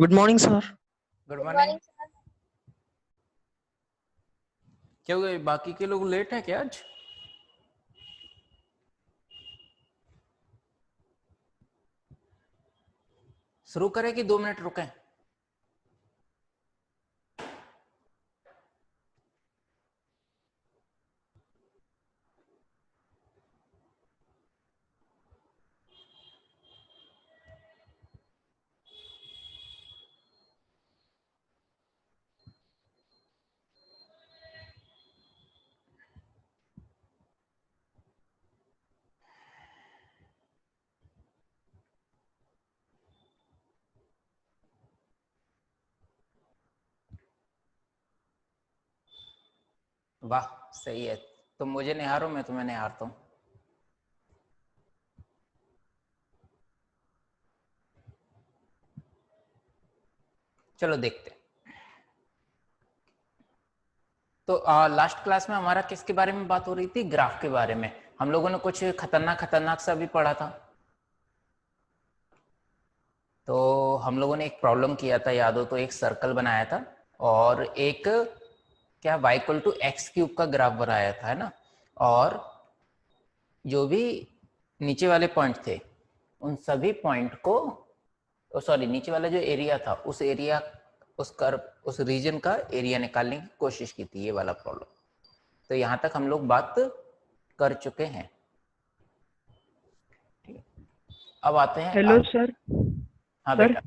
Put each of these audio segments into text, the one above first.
Good morning sir. Good good morning. Morning sir. क्या हुआ, बाकी के लोग लेट हैं क्या आज? शुरू करें कि 2 मिनट रुकें? वाह, सही है। तुम मुझे निहारो, मैं तुम्हें निहारता हूँ। चलो देखते हैं। तो लास्ट क्लास में हमारा किसके बारे में बात हो रही थी? ग्राफ के बारे में। हम लोगों ने कुछ खतरनाक खतरनाक सा भी पढ़ा था। तो हम लोगों ने एक प्रॉब्लम किया था, याद हो तो, एक सर्कल बनाया था और एक क्या y=x³ का ग्राफ बनाया था, है ना। और जो भी नीचे वाले पॉइंट थे उन सभी पॉइंट को, सॉरी, नीचे वाला जो एरिया था उस एरिया, उस कर्व, उस रीजन का एरिया निकालने की कोशिश की थी, ये वाला प्रॉब्लम। तो यहाँ तक हम लोग बात कर चुके हैं। ठीक है, अब आते हैं हेलो आज। सर। हाँ सर बेटा।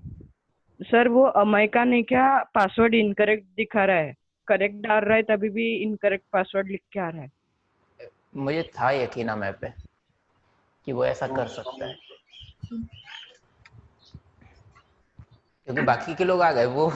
सर वो अमायका ने क्या पासवर्ड इनकरेक्ट दिखा रहा है, करेक्ट डाल रहा है तभी भी इनकरेक्ट पासवर्ड लिख के आ रहा है। मुझे था यकीन है मैं पे कि वो ऐसा कर सकता है, क्योंकि बाकी के लोग आ गए वो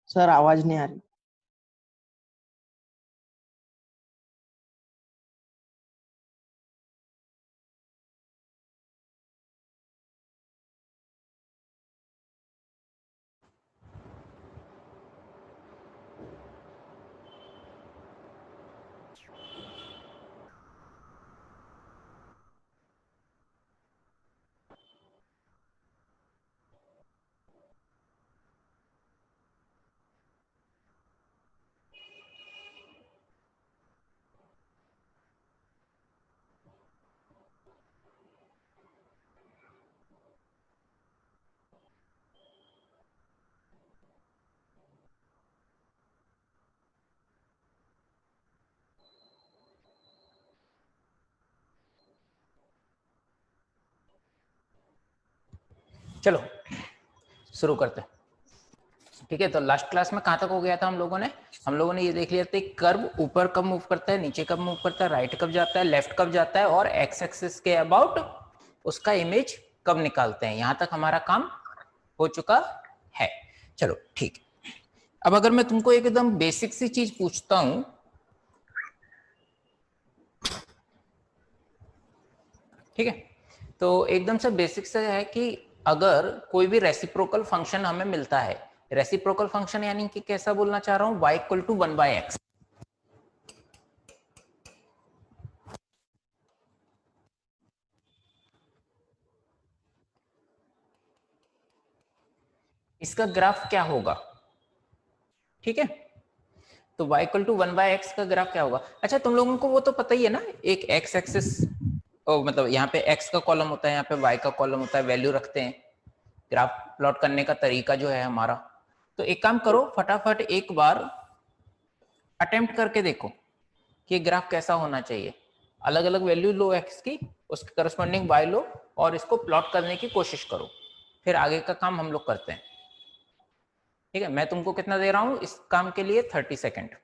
सर आवाज नहीं आ रही। चलो शुरू करते हैं। ठीक है, तो लास्ट क्लास में कहाँ तक हो गया था हम लोगों ने ये देख लिया था कर्व ऊपर कब मूव करता है, नीचे कब मूव करता है, राइट कब जाता है, लेफ्ट कब जाता है, और एक्स एक्सिस के अबाउट उसका इमेज कब निकालते हैं। यहां तक हमारा काम हो चुका है। चलो ठीक है, अब अगर मैं तुमको एकदम बेसिक सी चीज पूछता हूं, ठीक है, तो एकदम से बेसिक से है कि अगर कोई भी रेसिप्रोकल फंक्शन हमें मिलता है, रेसिप्रोकल फंक्शन यानी कि कैसा बोलना चाह रहा हूं, y इक्वल टू 1/x। इसका ग्राफ क्या होगा, ठीक है, तो y इक्वल टू 1/x का ग्राफ क्या होगा। अच्छा तुम लोगों को वो तो पता ही है ना, एक x एक्सिस, मतलब यहाँ पे x का कॉलम होता है, यहाँ पे y का कॉलम होता है, वैल्यू रखते हैं। ग्राफ प्लॉट करने का तरीका जो है हमारा, तो एक काम करो, फटाफट एक बार अटेम्प्ट करके देखो कि ग्राफ कैसा होना चाहिए। अलग अलग वैल्यू लो x की, उसके करस्पॉन्डिंग y लो, और इसको प्लॉट करने की कोशिश करो, फिर आगे का काम हम लोग करते हैं। ठीक है, मैं तुमको कितना दे रहा हूं इस काम के लिए, 30 सेकेंड।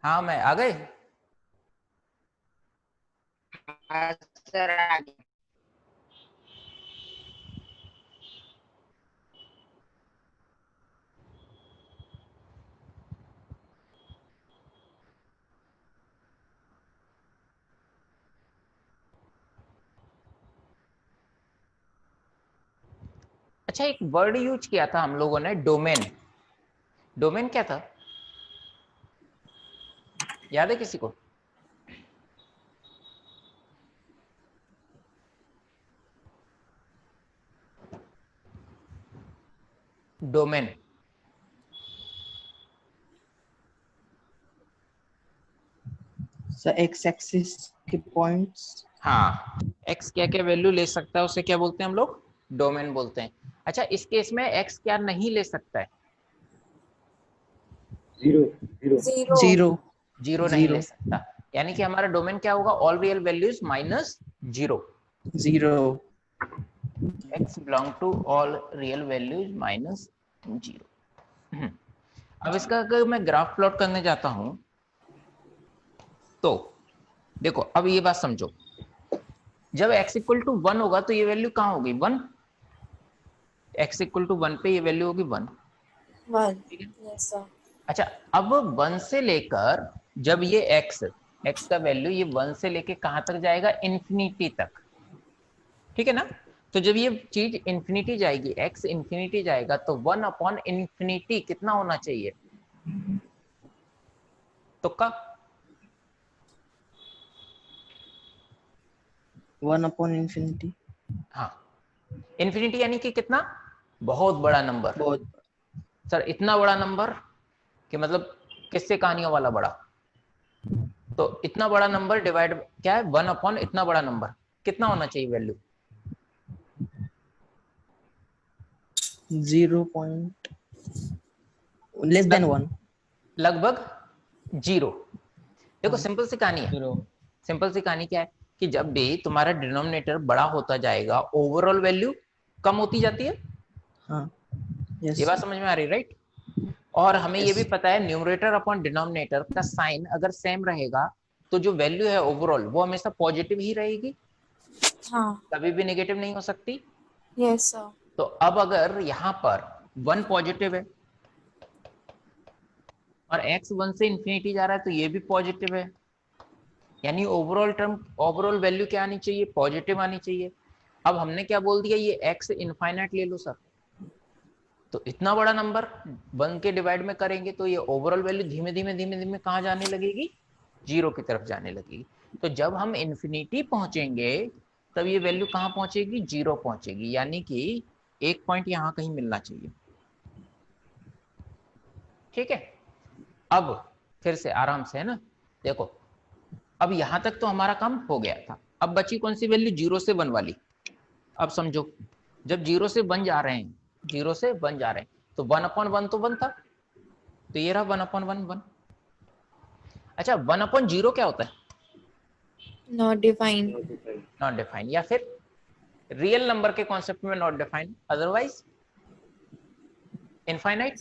हाँ मैं आ गए। सर अच्छा एक वर्ड यूज किया था हम लोगों ने, डोमेन। डोमेन क्या था, याद है किसी को? डोमेन, सर एक्स एक्सिस के पॉइंट्स। हाँ, x क्या क्या वैल्यू ले सकता है उसे क्या बोलते हैं हम लोग, डोमेन बोलते हैं। अच्छा इस केस में x क्या नहीं ले सकता है, जीरो। जीरो नहीं ले सकता, यानी कि हमारा डोमेन क्या होगा, all real values minus zero. Zero. x belong to all real values minus zero. अब इसका अगर मैं ग्राफ प्लॉट करने जाता हूं, तो देखो अब ये बात समझो, जब x इक्वल टू 1 होगा तो ये वैल्यू कहाँ होगी, 1। x इक्वल टू 1 पे ये वैल्यू होगी 1। अच्छा अब 1 से लेकर जब ये x का वैल्यू ये 1 से लेके कहां तक जाएगा, इंफिनिटी तक, ठीक है ना। तो जब ये चीज इंफिनिटी जाएगी, x इंफिनिटी जाएगा, तो 1 अपॉन इंफिनिटी कितना होना चाहिए, तुक्का? 1 अपॉन इंफिनिटी। हाँ, इंफिनिटी यानी कि कितना, बहुत बड़ा नंबर। बहुत। सर इतना बड़ा नंबर कि मतलब किससे कहानियों वाला बड़ा, तो इतना बड़ा नंबर डिवाइड क्या है, 1 अपॉन इतना बड़ा नंबर, कितना होना चाहिए वैल्यू, 0 point less than 1. लगभग 0। देखो सिंपल सी कहानी है, सिंपल सी कहानी क्या है कि जब भी तुम्हारा डिनोमिनेटर बड़ा होता जाएगा ओवरऑल वैल्यू कम होती जाती है। हाँ, yes, ये बात समझ में आ रही, राइट? और हमें ये Yes. भी पता है न्यूमरेटर अपॉन डिनोमिनेटर का साइन अगर सेम रहेगा तो जो वैल्यू है ओवरऑल वो हमेशा पॉजिटिव ही रहेगी, हाँ, कभी भी नेगेटिव नहीं हो सकती। Yes sir. तो अब अगर यहाँ पर 1 पॉजिटिव है और x 1 से इंफिनिटी जा रहा है तो ये भी पॉजिटिव है, यानी ओवरऑल वैल्यू क्या आनी चाहिए? पॉजिटिव आनी चाहिए। अब हमने क्या बोल दिया, ये x इनफाइनाइट ले लो सर, तो इतना बड़ा नंबर 1 के डिवाइड में करेंगे तो ये ओवरऑल वैल्यू धीमे धीमे कहाँ जाने लगेगी? 0 की तरफ जाने लगेगी। तो जब हम इन्फिनिटी पहुंचेंगे तब ये वैल्यू कहाँ पहुंचेगी? 0 पहुंचेगी, यानी कि एक पॉइंट यहाँ कहीं मिलना चाहिए। ठीक है, अब फिर से आराम से, है ना, देखो अब यहां तक तो हमारा काम हो गया था। अब बची कौन सी वैल्यू? 0 से 1 वाली। अब समझो, जब 0 से 1 जा रहे हैं, 0 से 1 जा रहे हैं तो 1/1 तो 1 था, तो ये रहा 1/1 1। अच्छा, 1/0 क्या होता है? Not define. नॉट डिफाइन, या फिर रियल नंबर के कॉन्सेप्ट में नॉट डिफाइन, अदरवाइज इनफाइनाइट।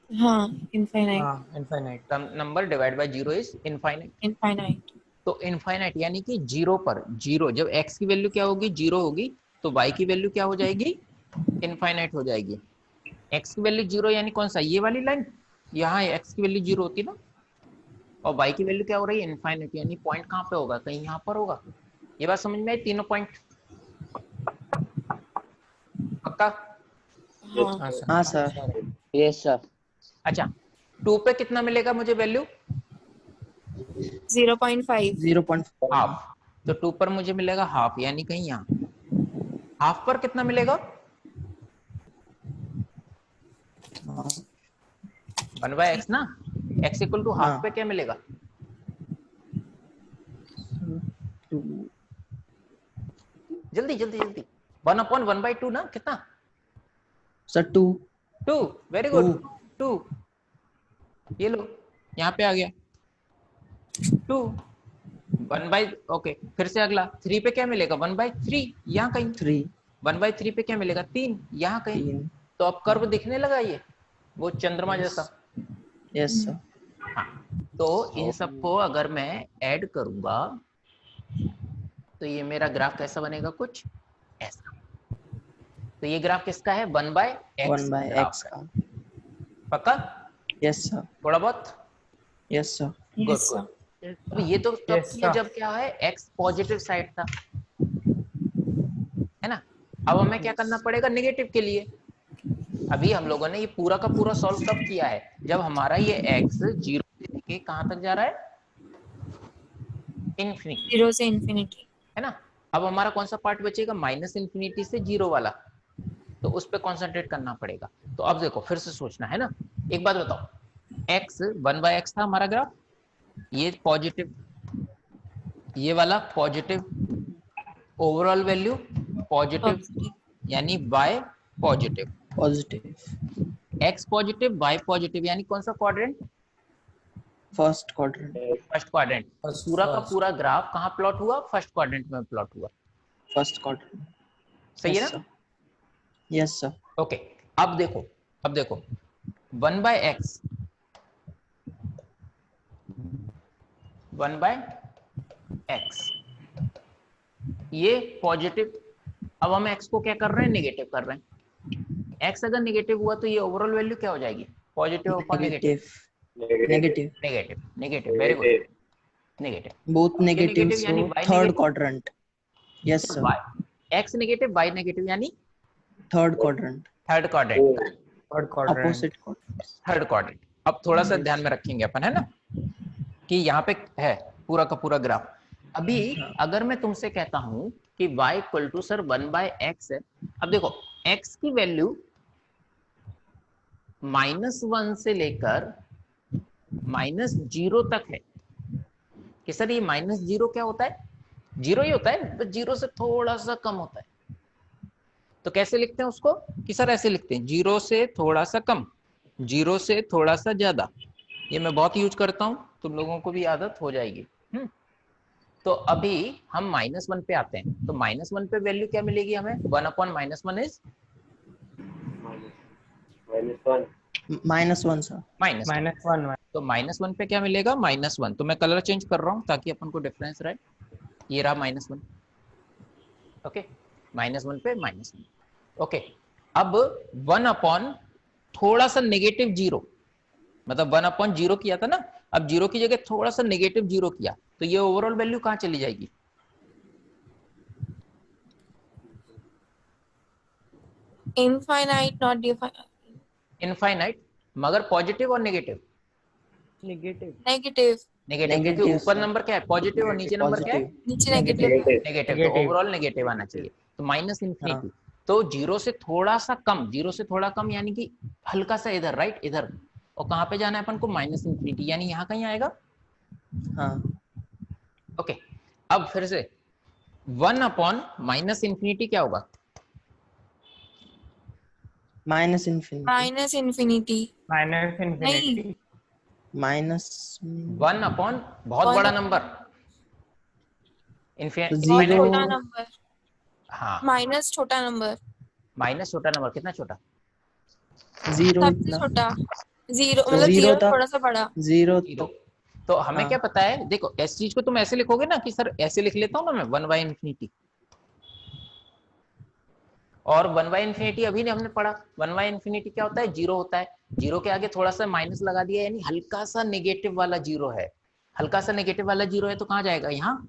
हाँ, इनफाइनाइट। हाँ, infinite. Number divide by 0 is infinite. Infinite. तो इनफाइनाइट यानी कि 0 पर 0, जब x की वैल्यू क्या होगी? 0 होगी, तो y की वैल्यू क्या हो जाएगी? इनफाइनाइट हो जाएगी। x की वैल्यू 0 यानी कौन सा? ये वाली लाइन, यहाँ x की वैल्यू 0 होती ना, और y की वैल्यू क्या हो रही है? इनफाइनाइट, यानी पॉइंट कहाँ पे होगा? कहीं यहाँ पर होगा। ये बात समझ में आई? तीनों पॉइंट पक्का? हाँ, हाँ सर, यस सर। अच्छा, 2 पे कितना मिलेगा मुझे वैल्यू? 0.5। 0.5. हाफ। तो 2 पर मुझे मिलेगा हाफ, यानी कहीं यहाँ। हाफ पर कितना मिलेगा? 1/x ना, x इक्वल टू हाफ हाँ. पे क्या मिलेगा? 2. जल्दी जल्दी जल्दी, 1/1/2 ना, कितना? सर 2. 2, very good, 2। ये लो, यहाँ पे आ गया 2। 1/, ओके, फिर से अगला 3 पे क्या मिलेगा? 1/3, यहाँ कहीं। 3. 1/3 पे क्या मिलेगा? 3, यहाँ कहीं। 3. तो अब कर्व दिखने लगा ये, वो चंद्रमा जैसा। Yes sir. हाँ, तो इन सबको अगर मैं ऐड करूंगा तो ये मेरा ग्राफ कैसा बनेगा? कुछ ऐसा। तो ये ग्राफ किसका है? 1/x 1/x का। का. पक्का? Yes sir. थोड़ा बहुत? Yes sir. Yes sir. तो ये तो तब Yes, किया sir. जब क्या है? x पॉजिटिव साइड था, है ना। अब हमें क्या करना पड़ेगा नेगेटिव के लिए? अभी हम लोगों ने ये पूरा का पूरा सॉल्व कब किया है? जब हमारा ये x 0 से लेके कहां तक जा रहा है? इन्फिनिटी, 0 से इन्फिनिटी। है ना। अब हमारा कौन सा पार्ट बचेगा? -इन्फिनिटी से 0 वाला, तो उस पर कॉन्सेंट्रेट करना पड़ेगा। तो अब देखो, फिर से सोचना है ना। एक बात बताओ, x 1/x था हमारा ग्राफ, ये पॉजिटिव, ये वाला पॉजिटिव, ओवरऑल वैल्यू पॉजिटिव, यानी y positive, positive. x positive, y positive, यानी कौन सा quadrant? First quadrant. First quadrant. पूरा का पूरा ग्राफ कहाँ प्लॉट हुआ? फर्स्ट क्वाड्रेंट में प्लॉट हुआ। First quadrant. सही है ना? Yes sir. ओके, अब देखो, 1/x 1/x ये पॉजिटिव। अब हम x को क्या कर रहे हैं? नेगेटिव कर रहे हैं। x अगर नेगेटिव हुआ तो ये ओवरऑल वैल्यू क्या हो जाएगी? Positive upon negative. Negative. Negative, negative, very good, negative. Both negative. negative यानी So y third negative. Quadrant. Yes sir. y x negative, y negative, यानी third quadrant. Third quadrant. Third quadrant. Opposite quadrant. Third quadrant. अब थोड़ा सा ध्यान में रखेंगे अपन, है ना, कि यहाँ पे है पूरा का पूरा ग्राफ। अभी अगर मैं तुमसे कहता हूं कि y equal to sir 1/x है, अब देखो x की वैल्यू -1 से लेकर -0 तक है कि सर ये -0 क्या होता है? 0 ही होता है, बस 0 से थोड़ा सा कम होता है। तो तो कैसे लिखते हैं उसको कि सर ऐसे लिखते हैं, 0 से थोड़ा सा कम, 0 से थोड़ा सा ज्यादा। ये मैं बहुत यूज करता हूँ, तुम लोगों को भी आदत हो जाएगी। तो अभी हम -1 पे आते हैं, तो -1 पे वैल्यू क्या मिलेगी हमें? 1/-1 इज -1 सर। -1। तो -1 पे क्या मिलेगा? -1। तो मैं कलर चेंज कर रहा हूँ ताकि अपन को डिफरेंस रहे। ये रहा -1। ओके, -1 पे -1। ओके, अब 1/ थोड़ा सा -0, मतलब 1/0 किया था ना, अब 0 की जगह थोड़ा सा -0 किया, तो ये ओवरऑल वैल्यू कहाँ चली जाएगी? Infinite, not definite. इनफाइनाइट, मगर पॉजिटिव और नेगेटिव? नेगेटिव। Negative. नेगेटिव, क्योंकि Negative, ऊपर sir. नंबर क्या है? पॉजिटिव, और नीचे नंबर क्या है? Positive. नीचे negative है. नेगेटिव। तो ओवरऑल नेगेटिव आना चाहिए, तो -∞। तो 0 से थोड़ा सा कम, 0 से थोड़ा कम यानी कि हल्का सा इधर, राइट, इधर। और कहाँ पे जाना है अपन को? -∞, यानी यहाँ कहीं आएगा। हाँ। ओके, अब फिर से 1/-∞ क्या होगा? -∞. Minus infinity. नहीं. माइनस 1/ बहुत One बड़ा up- नंबर, बहुत Zero. छोटा नंबर. हाँ, माइनस छोटा नंबर. माइनस छोटा नंबर, कितना छोटा? 0 सबसे इतना। छोटा. 0 तो मतलब 0 0 तक। थोड़ा सा बड़ा. 0 0। तक। तो हमें हाँ। क्या पता है? देखो, इस चीज को तुम ऐसे लिखोगे ना कि सर ऐसे लिख लेता हूँ ना मैं, 1/∞। और 1/∞ अभी ने हमने पढ़ा, 1/∞ क्या होता है? 0 होता है। 0 के आगे थोड़ा सा माइनस लगा दिया, यानी हल्का सा नेगेटिव वाला 0 है। हल्का सा नेगेटिव वाला 0 है तो कहाँ जाएगा? यहाँ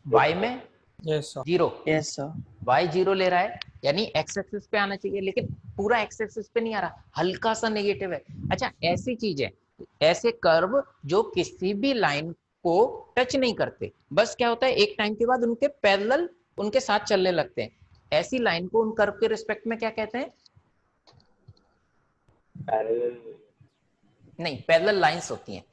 y में 0। Yes sir. y 0 ले रहा है, यानी x एक्सिस पे आना चाहिए, लेकिन पूरा x एक्सिस पे नहीं आ रहा, हल्का सा नेगेटिव है। अच्छा, ऐसी चीज है, ऐसे कर्व जो किसी भी लाइन को टच नहीं करते, बस क्या होता है, एक टाइम के बाद उनके पैरेलल उनके साथ चलने लगते हैं, ऐसी लाइन को उन कर्व के रिस्पेक्ट में क्या कहते हैं? नहीं, पैरेलल लाइंस होती हैं।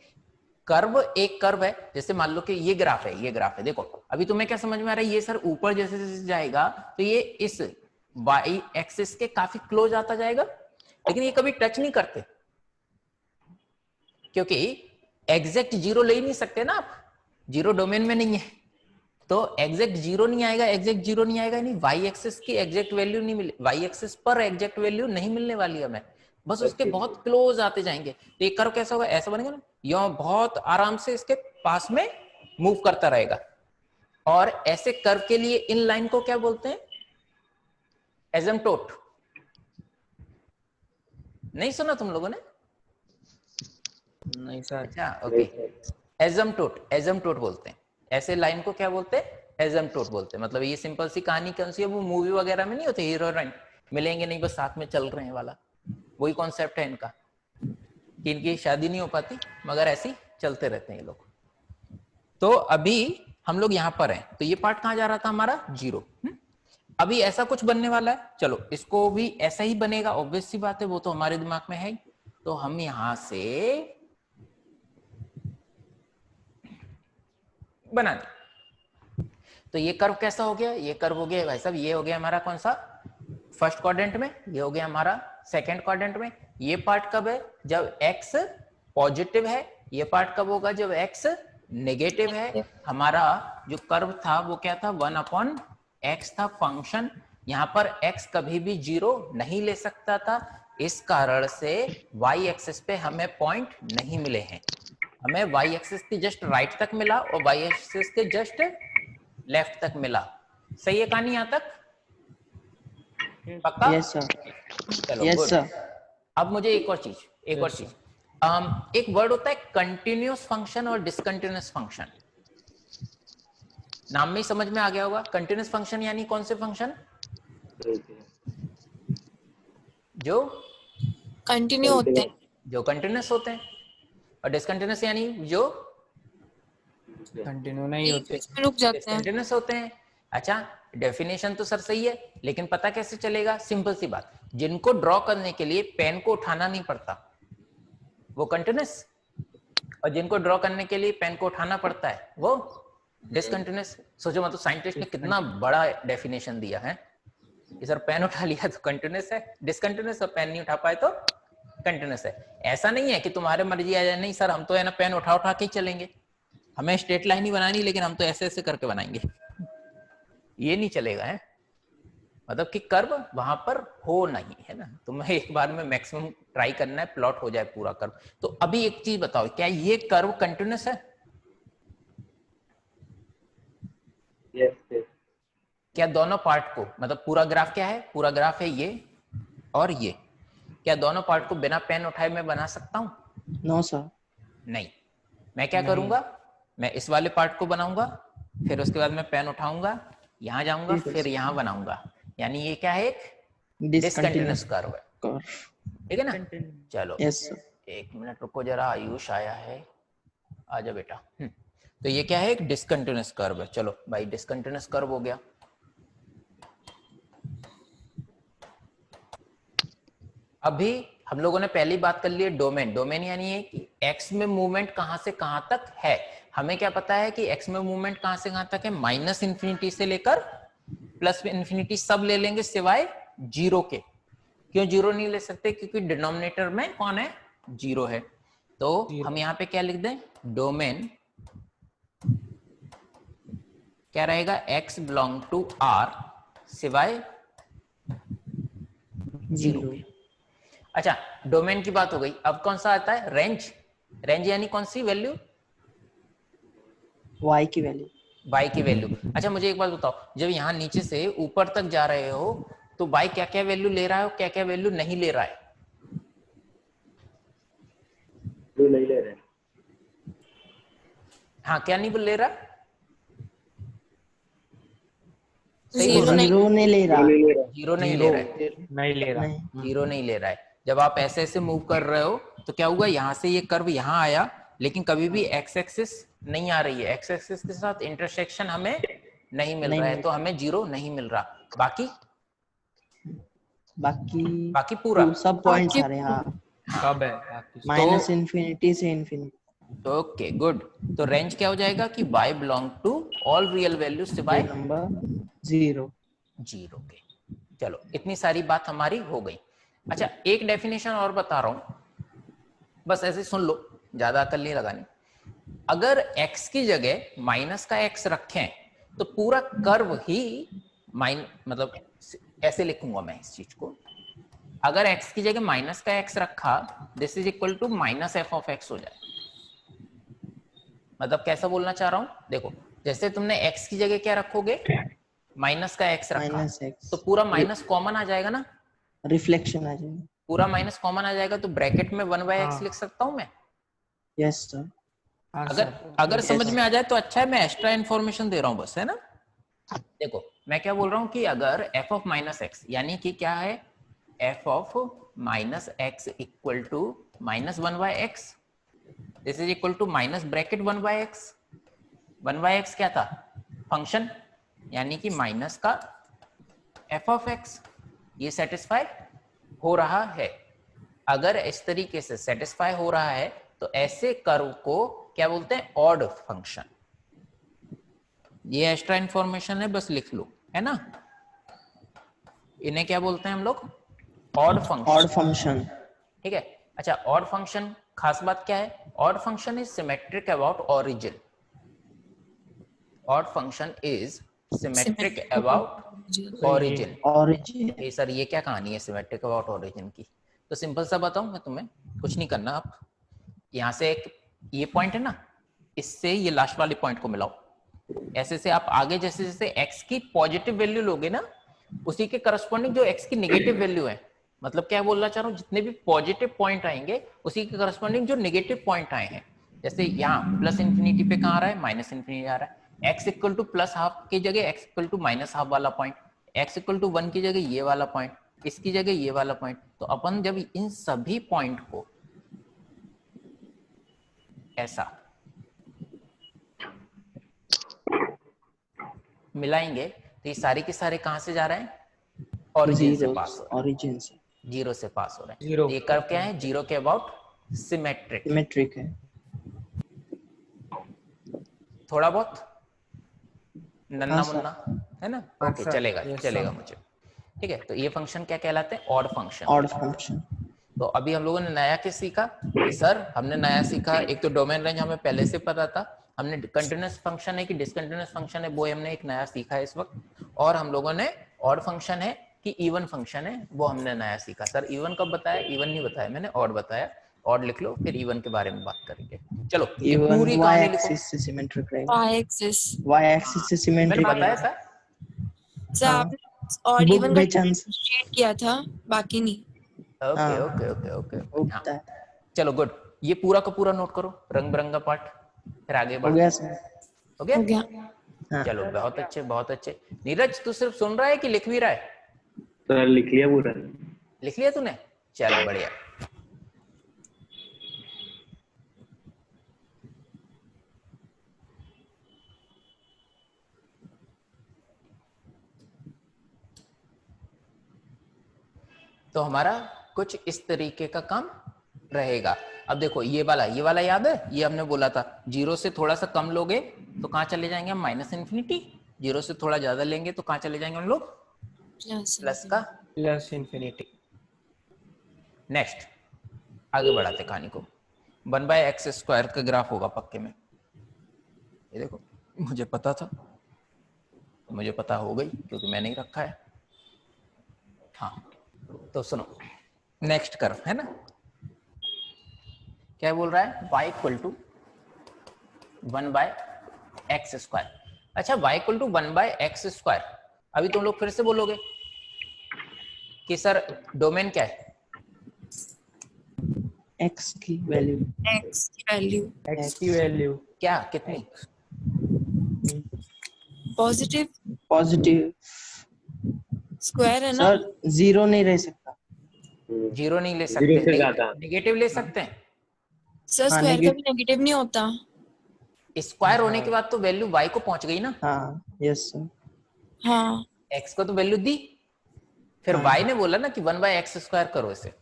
कर्व एक कर्व है, जैसे मान लो कि ये ग्राफ है, ये ग्राफ है। देखो अभी तुम्हें क्या समझ में आ रहा है? ये सर ऊपर जैसे जैसे जाएगा तो ये इस y एक्सिस के काफी क्लोज आता जाएगा, लेकिन ये कभी टच नहीं करते, क्योंकि एग्जैक्ट 0 ले ही नहीं सकते ना आप, 0 डोमेन में नहीं है, तो एग्जैक्ट 0 नहीं आएगा। एग्जैक्ट 0 नहीं आएगा यानी y एक्सिस की एग्जैक्ट वैल्यू नहीं मिले, y एक्सिस पर एग्जैक्ट वैल्यू नहीं मिलने वाली हमें, बस उसके बहुत क्लोज आते जाएंगे। तो ये कर्व कैसा होगा? ऐसा बनेगा ना, यह बहुत आराम से इसके पास में मूव करता रहेगा। और ऐसे कर्व के लिए इन लाइन को क्या बोलते हैं? एसिम्पटोट। नहीं सुना तुम लोगों ने? नहीं सर। अच्छा, ओके, एसिम्पटोट, एसिम्पटोट बोलते हैं ऐसे लाइन को। क्या बोलते हैं? एसिम्पटोट बोलते हैं। मतलब ये सिंपल सी कहानी कौन सी है, वो मूवी वगैरह में नहीं होते, हीरो हीरोइन मिलेंगे नहीं, बस साथ में चल रहे हैं वाला, वही कॉन्सेप्ट है इनका, कि इनकी शादी नहीं हो पाती मगर ऐसे ही चलते रहते हैं ये लोग। तो अभी हम लोग यहाँ पर हैं, तो ये पार्ट कहाँ जा रहा था हमारा? 0। अभी ऐसा कुछ बनने वाला है, चलो इसको भी ऐसा ही बनेगा, ऑब्वियस सी बात है, वो तो हमारे दिमाग में है। तो हम यहां से बना दें। तो ये कर्व कैसा हो गया? ये कर्व हो गया भाई साहब, ये हो गया हमारा कौन सा? फर्स्ट क्वाड्रेंट में। ये हो गया हमारा सेकंड क्वाड्रेंट में। ये पार्ट कब है? जब x पॉजिटिव है। ये पार्ट कब होगा? जब x नेगेटिव है। हमारा जो कर्व था वो क्या था? 1/x था फंक्शन। यहाँ पर x कभी भी 0 नहीं ले सकता था, इस कारण से y एक्सिस पे हमें पॉइंट नहीं मिले हैं। हमें y एक्सिस के जस्ट राइट तक मिला और y एक्सिस के जस्ट लेफ्ट तक मिला। सही है कहानी यहाँ तक? पक्का? Yes sir. चलो यस गुड। सर। अब मुझे एक और चीज एक वर्ड होता है कंटिन्यूअस फंक्शन और डिसकंटिन्यूअस फंक्शन। नाम में ही समझ में आ गया होगा। कंटिन्यूअस फंक्शन यानी कौन से फंक्शन? जो कंटिन्यू होते हैं. जो कंटिन्यूअस होते हैं। और डिसकंटिन्यूअस यानी जो कंटिन्यू नहीं होते, बीच में रुक जाते हैं. डिसकंटिन्यूअस होते हैं। अच्छा, डेफिनेशन तो सर सही है, लेकिन पता कैसे चलेगा? सिंपल सी बात, जिनको ड्रॉ करने के लिए पेन को उठाना नहीं पड़ता वो कंटिन्यूअस, और जिनको ड्रॉ करने के लिए पेन को उठाना पड़ता है वो डिसकंटिन्यूअस सोचो, मतलब साइंटिस्ट ने कितना बड़ा डेफिनेशन दिया है कि सर पेन उठा लिया तो कंटिन्यूअस है, डिसकंटिन्यूअस और पेन नहीं उठा पाए तो कंटिन्यूअस है। ऐसा नहीं है कि तुम्हारे मर्जी आ जाए, नहीं सर हम तो है ना पेन उठा उठा के ही चलेंगे, हमें स्ट्रेट लाइन ही बनानी, लेकिन हम तो ऐसे ऐसे करके बनाएंगे, ये नहीं चलेगा है। मतलब कि कर्व वहां पर हो नहीं है ना, तुम्हें एक बार में मैक्सिमम ट्राई करना है प्लॉट हो जाए पूरा कर्व। तो अभी एक चीज बताओ, क्या ये कर्व कंटिन्यूअस है? yes. क्या दोनों पार्ट को, मतलब पूरा ग्राफ क्या है, पूरा ग्राफ है ये और ये, क्या दोनों पार्ट को बिना पेन उठाए मैं बना सकता हूं? No sir. नहीं। मैं क्या करूंगा, मैं इस वाले पार्ट को बनाऊंगा, फिर उसके बाद मैं पेन उठाऊंगा, यहां जाऊंगा, फिर यहां बनाऊंगा, यानी ये क्या है, एक डिसकंटिन्यूअस कर्व है, ठीक है ना। चलो यस सर। एक मिनट रुको जरा, आयुष आया है, आजा बेटा। तो ये क्या है, एक डिसकंटिन्यूअस कर्व है। चलो भाई डिसकंटिन्यूअस कर्व हो गया। अभी हम लोगों ने पहली बात कर ली है डोमेन। डोमेन यानी है कि एक्स में मूवमेंट कहां से कहां तक है। हमें क्या पता है कि एक्स में मूवमेंट कहां से कहां तक है, माइनस इन्फिनिटी से लेकर प्लस इन्फिनिटी सब ले लेंगे सिवाय जीरो के। क्यों जीरो नहीं ले सकते, क्योंकि डिनोमिनेटर में कौन है, जीरो है। तो हम यहाँ पे क्या लिख दें, डोमेन क्या रहेगा, एक्स बिलोंग टू आर सिवाय जीरो। अच्छा डोमेन की बात हो गई, अब कौन सा आता है, रेंज। रेंज यानी कौन सी वैल्यू, y की वैल्यू। y की वैल्यू। अच्छा मुझे एक बात बताओ, जब यहाँ नीचे से ऊपर तक जा रहे हो तो y क्या क्या वैल्यू ले रहा है और क्या क्या वैल्यू नहीं ले रहा है? नहीं ले रहे, हाँ क्या नहीं ले रहा, जीरो नहीं नहीं ले रहा। जीरो नहीं ले रहा है, नहीं ले रहा, जीरो नहीं ले रहा है। जब आप ऐसे ऐसे मूव कर रहे हो तो क्या होगा, यहाँ से ये कर्व यहाँ आया, लेकिन कभी भी एक्स एक्सिस नहीं आ रही है, एक्स एक्सिस के साथ इंटरसेक्शन हमें नहीं मिल रहा है, तो हमें जीरो नहीं मिल रहा। बाकी बाकी पूरा सब पॉइंट्स आ रहे हैं। हाँ कब है माइनस इन्फिनिटी से इन्फिनिटी। Okay good. तो रेंज क्या हो जाएगा कि y बिलोंग टू ऑल रियल वैल्यूज सिवाय नंबर जीरो जीरो के। चलो इतनी सारी बात हमारी हो गई। अच्छा एक डेफिनेशन और बता रहा हूं, बस ऐसे सुन लो, ज्यादा अकल नहीं लगानी। अगर x की जगह माइनस का x रखें तो पूरा कर्व ही मतलब ऐसे लिखूंगा मैं इस चीज को, अगर x की जगह माइनस का x रखा, this is equal to minus F of x हो जाए। मतलब कैसा बोलना चाह रहा हूं, देखो जैसे तुमने x की जगह क्या रखोगे, माइनस का x रखा, तो पूरा माइनस कॉमन आ जाएगा ना, रिफ्लेक्शन आ जाएगा, पूरा माइनस कॉमन आ जाएगा, तो ब्रैकेट में 1/x लिख सकता हूं मैं। Yes sir. अगर समझ में आ जाए तो अच्छा है, मैं एक्स्ट्रा इन्फॉर्मेशन दे रहा हूं बस, है ना। देखो मैं क्या बोल रहा हूं कि अगर f ऑफ माइनस एक्स, यानी कि क्या है, f of minus X equal to minus 1/x, this is equal to minus bracket 1/x। 1/x क्या था, फंक्शन, यानी कि माइनस का f ऑफ x, ये सेटिस्फाई हो रहा है। अगर इस तरीके से सेटिस्फाई हो रहा है तो ऐसे कर्व को क्या बोलते हैं, ऑड फंक्शन। ये एक्स्ट्रा इंफॉर्मेशन है, बस लिख लो, है ना। इन्हें क्या बोलते हैं हम लोग, ऑड फंक्शन। ऑड फंक्शन, ठीक है। अच्छा ऑड फंक्शन खास बात क्या है, odd function is symmetric about origin. Odd function is symmetric about origin. Origin sir ये क्या कहानी है सिमेट्रिक अबाउट ओरिजिन की, तो सिंपल सा बताऊं मैं तुम्हें, कुछ नहीं करना। आप यहाँ से एक ये पॉइंट है ना, इससे ये लास्ट वाले पॉइंट को मिलाओ, ऐसे से आप आगे जैसे जैसे x की पॉजिटिव वैल्यू लोगे ना, उसी के करस्पॉन्डिंग जो x की नेगेटिव वैल्यू है, मतलब क्या बोलना चाह रहा हूँ, जितने भी पॉजिटिव पॉइंट आएंगे उसी के करस्पॉन्डिंग जो नेगेटिव पॉइंट आए हैं, जैसे यहाँ प्लस इन्फिनिटी पे कहाँ आ रहा है, माइनस इन्फिनिटी आ रहा है, x equal to plus half की जगह x equal to minus half वाला पॉइंट, x इक्वल टू 1 की जगह ये वाला पॉइंट, इसकी जगह ये वाला पॉइंट। तो अपन जब इन सभी पॉइंट को ऐसा मिलाएंगे तो ये सारे के सारे कहां से जा रहे हैं, ओरिजिन से पास हो रहे हैं, ऑरिजिन से, जीरो से पास हो रहे हैं। ये कर्व क्या है, जीरो के अबाउट सिमेट्रिक। सिमेट्रिक है। थोड़ा बहुत नन्ना हाँ, सर। मुन्ना, है ना? हाँ, ओके, सर। चलेगा Yes, चलेगा sir. मुझे। ठीक है, तो ये फंक्शन क्या कहलाते हैं? Odd function. Odd function. तो अभी हम लोगों ने नया क्या सीखा कि सर हमने नया सीखा, एक तो डोमेन रेंज हमें पहले से पता था, हमने कंटिन्यूअस फंक्शन है कि डिसकंटिन्यूअस फंक्शन है वो हमने एक नया सीखा है इस वक्त, और हम लोगों ने ऑड फंक्शन है कि इवन फंक्शन है वो हमने नया सीखा। सर इवन कब बताया? इवन नहीं बताया मैंने, ऑड बताया। ऑड लिख लो, फिर इवन के बारे में बात करेंगे। चलो ये इवन पूरी y कहानी लिखो। एक्सिस से सिमेट्रिक रहेगा। y एक्सिस y एक्सिस से मैंने सिमेट्रिक बताया रहेगा। था। से हाँ। आपने और बुक इवन का में चांस डिफरेंशिएट किया था, बाकी नहीं। ओके हाँ। ओके ओके ओके हाँ, उठता है। चलो गुड। ये पूरा का पूरा नोट करो, रंग बिरंगा पार्ट, फिर आगे हो बढ़ो। गया सर? हो गया? हो गया। हाँ। चलो बहुत अच्छे बहुत अच्छे। नीरज तू सिर्फ सुन रहा है कि लिख भी रहा है? सर लिख लिया पूरा। लिख लिया तूने? चल बढ़िया। तो हमारा कुछ इस तरीके का काम रहेगा। अब देखो ये वाला याद है? ये हमने बोला था जीरो से थोड़ा सा कम लोगे तो कहाँ चले जाएंगे हम? Minus infinity. जीरो से थोड़ा ज्यादा लेंगे तो कहाँ चले जाएंगे हम लोग? प्लस का प्लस इन्फिनिटी। नेक्स्ट आगे बढ़ाते कहानी को। 1/x² का ग्राफ होगा पक्के में। ये देखो मुझे पता था, मुझे पता हो गई क्योंकि मैंने ही रखा है। हाँ तो सुनो, नेक्स्ट कर्व है ना, क्या बोल रहा है? y = 1/x²। अच्छा y = 1/x²। अभी तुम लोग फिर से बोलोगे कि सर डोमेन क्या है? x की वैल्यू। x की वैल्यू x की वैल्यू क्या कितनी? Positive positive. स्क्वायर है ना? सर जीरो नहीं रह सकता। जीरो नहीं ले जीरो से सकते, ज्यादा। नेगेटिव ले सकते हैं। सर हाँ, स्क्वायर का भी नेगेटिव नहीं होता। स्क्वायर होने के बाद तो वैल्यू y को पहुंच गई ना। हाँ यस सर। हाँ x को तो वैल्यू दी, फिर हाँ। y ने बोला ना कि 1/x² करो इसे।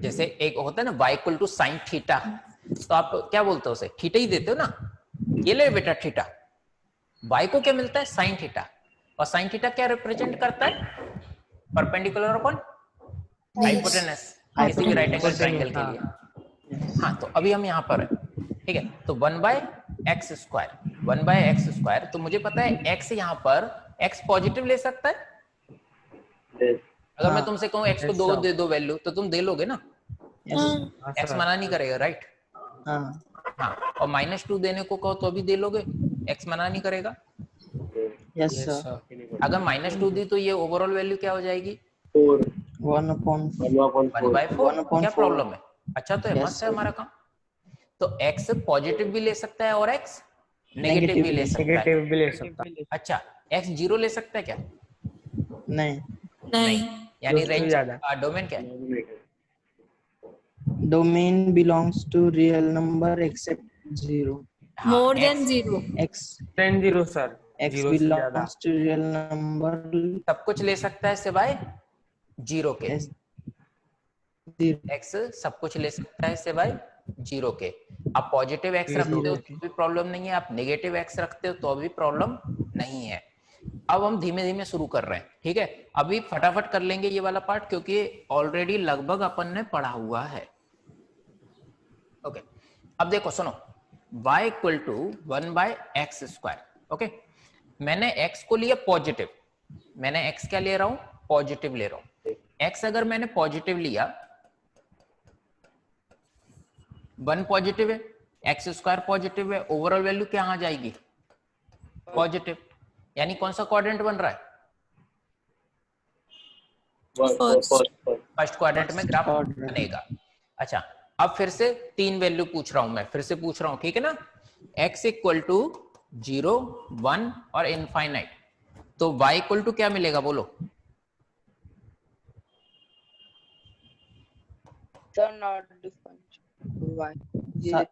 जैसे एक होता है ना y = sin थीटा, तो आप क्या बोलते हो उसे? थीटा ही देते हो ना। ये ले बेटा थीटा, y को क्या मिलता है? sin theta. और sin थीटा क्या रिप्रेजेंट करता है? परपेंडिकुलर अपॉन हाइपोटेनस, किसी भी राइट एंगल ट्रायंगल के लिए। हाँ तो अभी हम यहाँ पर है, ठीक है। तो 1/x², 1/x², तो मुझे पता है x यहाँ पर x पॉजिटिव ले सकता है। अगर मैं तुमसे कहूँ x को 2 दे दो वैल्यू, तो तुम दे लोगे ना? हाँ x मना नहीं करेगा, राइट? हाँ हाँ, और -2 देने को कहो तो अभी दे लोगे, x मना नहीं करेगा। Yes sir. अगर -2 दी तो ये ओवरऑल वैल्यू क्या हो जाएगी? 1/4। 1/4। क्या प्रॉब्लम है? अच्छा तो Yes, मस्त है sir. हमारा काम। तो x पॉजिटिव भी ले सकता है और x नेगेटिव भी ले सकता है। नेगेटिव भी ले सकता है। अच्छा x 0 ले सकता है क्या? नहीं। नहीं। यानी दो से रेंज ज्यादा। डोमेन क्या है? Domain belongs to real number except 0। हाँ, more x than 0। x 10 sir. x zero से ज्यादा। बिलोंग्स टू रियल नंबर सब कुछ ले सकता है सिवाय 0 के। s 0। x सब कुछ ले सकता है सिवाय 0 के। आप पॉजिटिव x रखते हो तो भी प्रॉब्लम नहीं है, आप नेगेटिव x रखते हो तो भी प्रॉब्लम नहीं है। अब हम धीमे धीमे शुरू कर रहे हैं, ठीक है। अभी फटाफट कर लेंगे ये वाला पार्ट क्योंकि ऑलरेडी लगभग अपन ने पढ़ा हुआ है। ओके अब देखो सुनो, y = 1/x²। ओके मैंने x को लिया पॉजिटिव, मैंने x क्या ले रहा हूं? पॉजिटिव ले रहा हूं। x अगर मैंने पॉजिटिव लिया, 1 पॉजिटिव है, x² पॉजिटिव है, ओवरऑल वैल्यू क्या आ जाएगी? पॉजिटिव। यानी कौन सा क्वाड्रेंट बन रहा है? फर्स्ट क्वाड्रेंट में ग्राफ बनेगा। अच्छा अब फिर से 3 वैल्यू पूछ रहा हूं मैं, फिर से पूछ रहा हूं, ठीक है ना? x = 0, 1 और इनफाइनाइट। तो y = क्या मिलेगा बोलो?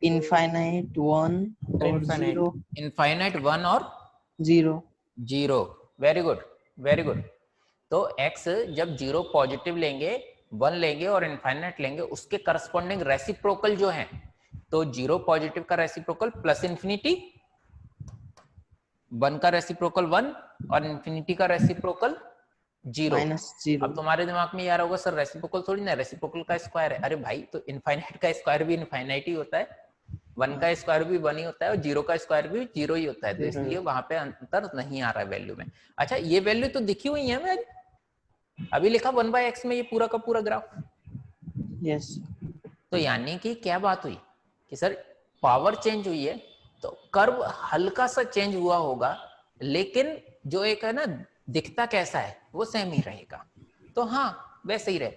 इनफाइनाइट 1 और 0। इनफाइनाइट 1 और 0। 0। Very good very good. तो x जब 0 पॉजिटिव लेंगे, 1 लेंगे और इनफाइनाइट लेंगे, उसके करस्पॉन्डिंग रेसिप्रोकल जो है, तो 0 पॉजिटिव का रेसिप्रोकल +∞, 1 का रेसिप्रोकल 1 और इन्फिनिटी का रेसिप्रोकल 0। -0। अब तुम्हारे दिमाग में यार होगा सर रेसिप्रोकल थोड़ी ना, रेसिप्रोकल का स्क्वायर है। अरे भाई तो इनफाइनाइट का स्क्वायर भी इनफाइनाइट ही होता है, 1 का स्क्वायर भी 1 ही होता है और 0 का स्क्वायर भी 0 ही होता है, तो इसलिए वहां पे अंतर नहीं आ रहा है वैल्यू में। अच्छा ये वैल्यू तो दिखी हुई है, मैं अभी लिखा 1/x में ये पूरा का पूरा ग्राफ। यस तो यानी कि क्या बात हुई कि सर पावर चेंज हुई है तो कर्व हल्का सा चेंज हुआ होगा, लेकिन जो एक है ना दिखता कैसा है वो सेम ही रहेगा। तो हाँ वैसे ही रहे।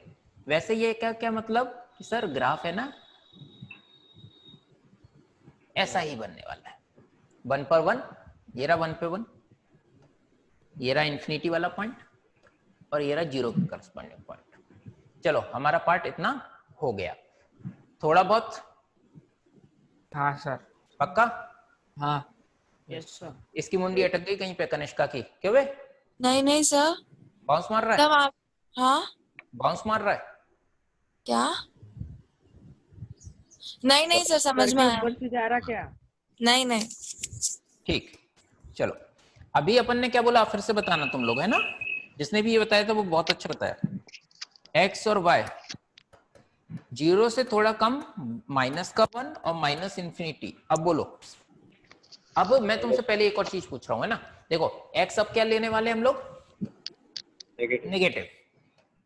वैसे ये क्या क्या मतलब कि सर ग्राफ है ना ऐसा ही बनने वाला है, 1 पर 1, ये रहा 1 पे 1, ये रहा इन्फिनिटी वाला पॉइंट और ये रहा 0 के करस्पॉन्डिंग पॉइंट। चलो हमारा पार्ट इतना हो गया, थोड़ा बहुत हाँ सर। पक्का? हाँ यस सर। इसकी मुंडी अटक गई कहीं पे कनिष्का की, क्यों बे? नहीं नहीं सर, बाउंस मार रहा तब है, आप, हाँ बाउंस मार रहा है। क्या? नहीं नहीं सर, समझ में आया। ऊपर से जा रहा क्या? नहीं नहीं, ठीक, चलो अभी अपन ने क्या बोला फिर से बताना तुम लोग, है ना? जिसने भी ये बताया था वो बहुत अच्छा बताया। x और y 0 से थोड़ा कम, माइनस का 1 और माइनस इन्फिनिटी। अब बोलो, अब मैं तुमसे पहले एक और चीज पूछ रहा हूं, है ना? देखो x अब क्या लेने वाले हम लोग? नेगेटिव।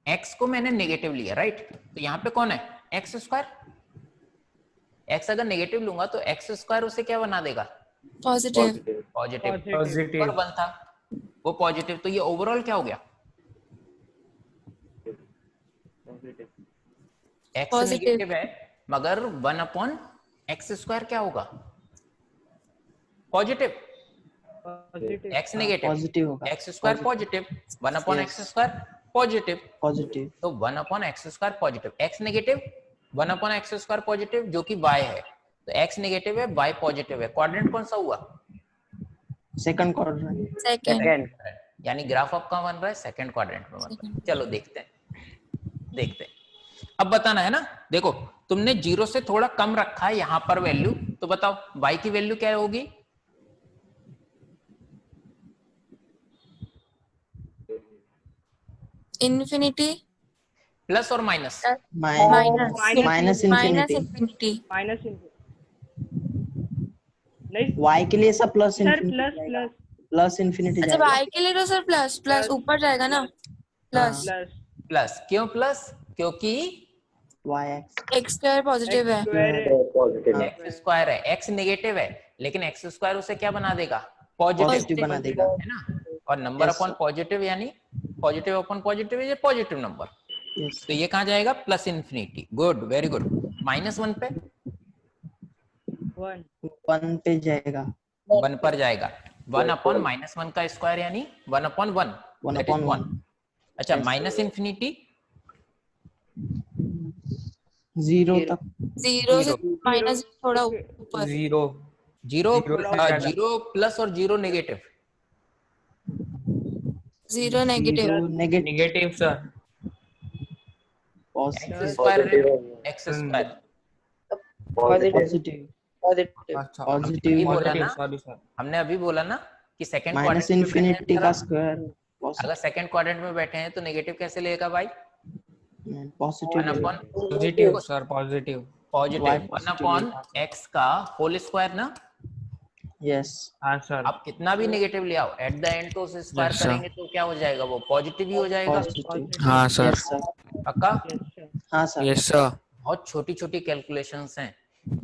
x को मैंने नेगेटिव लिया, राइट? तो यहाँ पे कौन है? X square. x अगर नेगेटिव लूंगा तो एक्स स्क्वायर उसे क्या बना देगा? पॉजिटिव। पॉजिटिव। पॉजिटिव। पर 1 था वो पॉजिटिव, तो ये ओवरऑल क्या हो गया? x Positive. नेगेटिव है मगर 1/x स्क्वायर क्या होगा? Positive. Positive. x negative, positive होगा। x square positive, 1/x square positive, positive. तो 1/x square positive. x negative 1/x square positive जो कि y है, तो x नेगेटिव है y पॉजिटिव है। क्वाड्रेंट कौन सा हुआ? Second quadrant. सेकंड। यानी ग्राफ आपका बन रहा है सेकंड क्वाड्रेंट में बन रहा है। चलो देखते हैं। अब बताना है ना, देखो तुमने 0 से थोड़ा कम रखा है यहां पर वैल्यू, तो बताओ y की वैल्यू क्या होगी? इन्फिनिटी प्लस और minus? Minus minus infinity. Infinity. Minus नहीं y के लिए सब प्लस सर, इन्फिनिटी प्लस जाएगा। प्लस प्लस इन्फिनिटी अच्छा जाएगा। y के लिए तो सर प्लस प्लस ऊपर जाएगा ना, प्लस। प्लस प्लस क्यों प्लस? क्योंकि y एक्स स्क्वायर पॉजिटिव है। हाँ, एक्स स्क्वायर है, एक्स नेगेटिव है, लेकिन एक्स स्क्वायर उसे क्या बना देगा? पॉजिटिव, पॉजिटिव बना देगा। है ना? और number Yes, upon sir. Positive यानी positive upon positive is a positive number, yes तो ये कहाँ जाएगा? Plus infinity. Good, very good. -1 पे 1 1 पे जाएगा। 1 पर जाएगा। 1/-1 का स्क्वायर यानी 1/1, 1/1। अच्छा Yes. माइनस इन्फिनिटी 0 तक। 0 से माइनस थोड़ा ऊपर। 0 जीरो Zero. जीरो प्लस और 0 negative. 0 negative. Negative. Negative sir. X square x square positive. अच्छा पॉजिटिव। ये बोला ना, सॉरी सर। हमने अभी बोला ना कि सेकंड माइनस इन्फिनिटी का स्क्वायर अगर सेकंड क्वाड्रेंट में बैठे हैं तो नेगेटिव कैसे लेगा भाई? Positive. 1/, positive sir, positive. Positive positive 1/x का होल स्क्वायर ना। यस। हाँ सर। आप कितना भी नेगेटिव ले आओ, एट द एंड तो उसे स्क्वायर Yes, sir. करेंगे तो क्या हो जाएगा? वो पॉजिटिव ही हो जाएगा। पॉजिटिव। हाँ सर। Yes sir. पक्का? हाँ सर। Yes sir. बहुत छोटी छोटी कैलकुलेशंस हैं,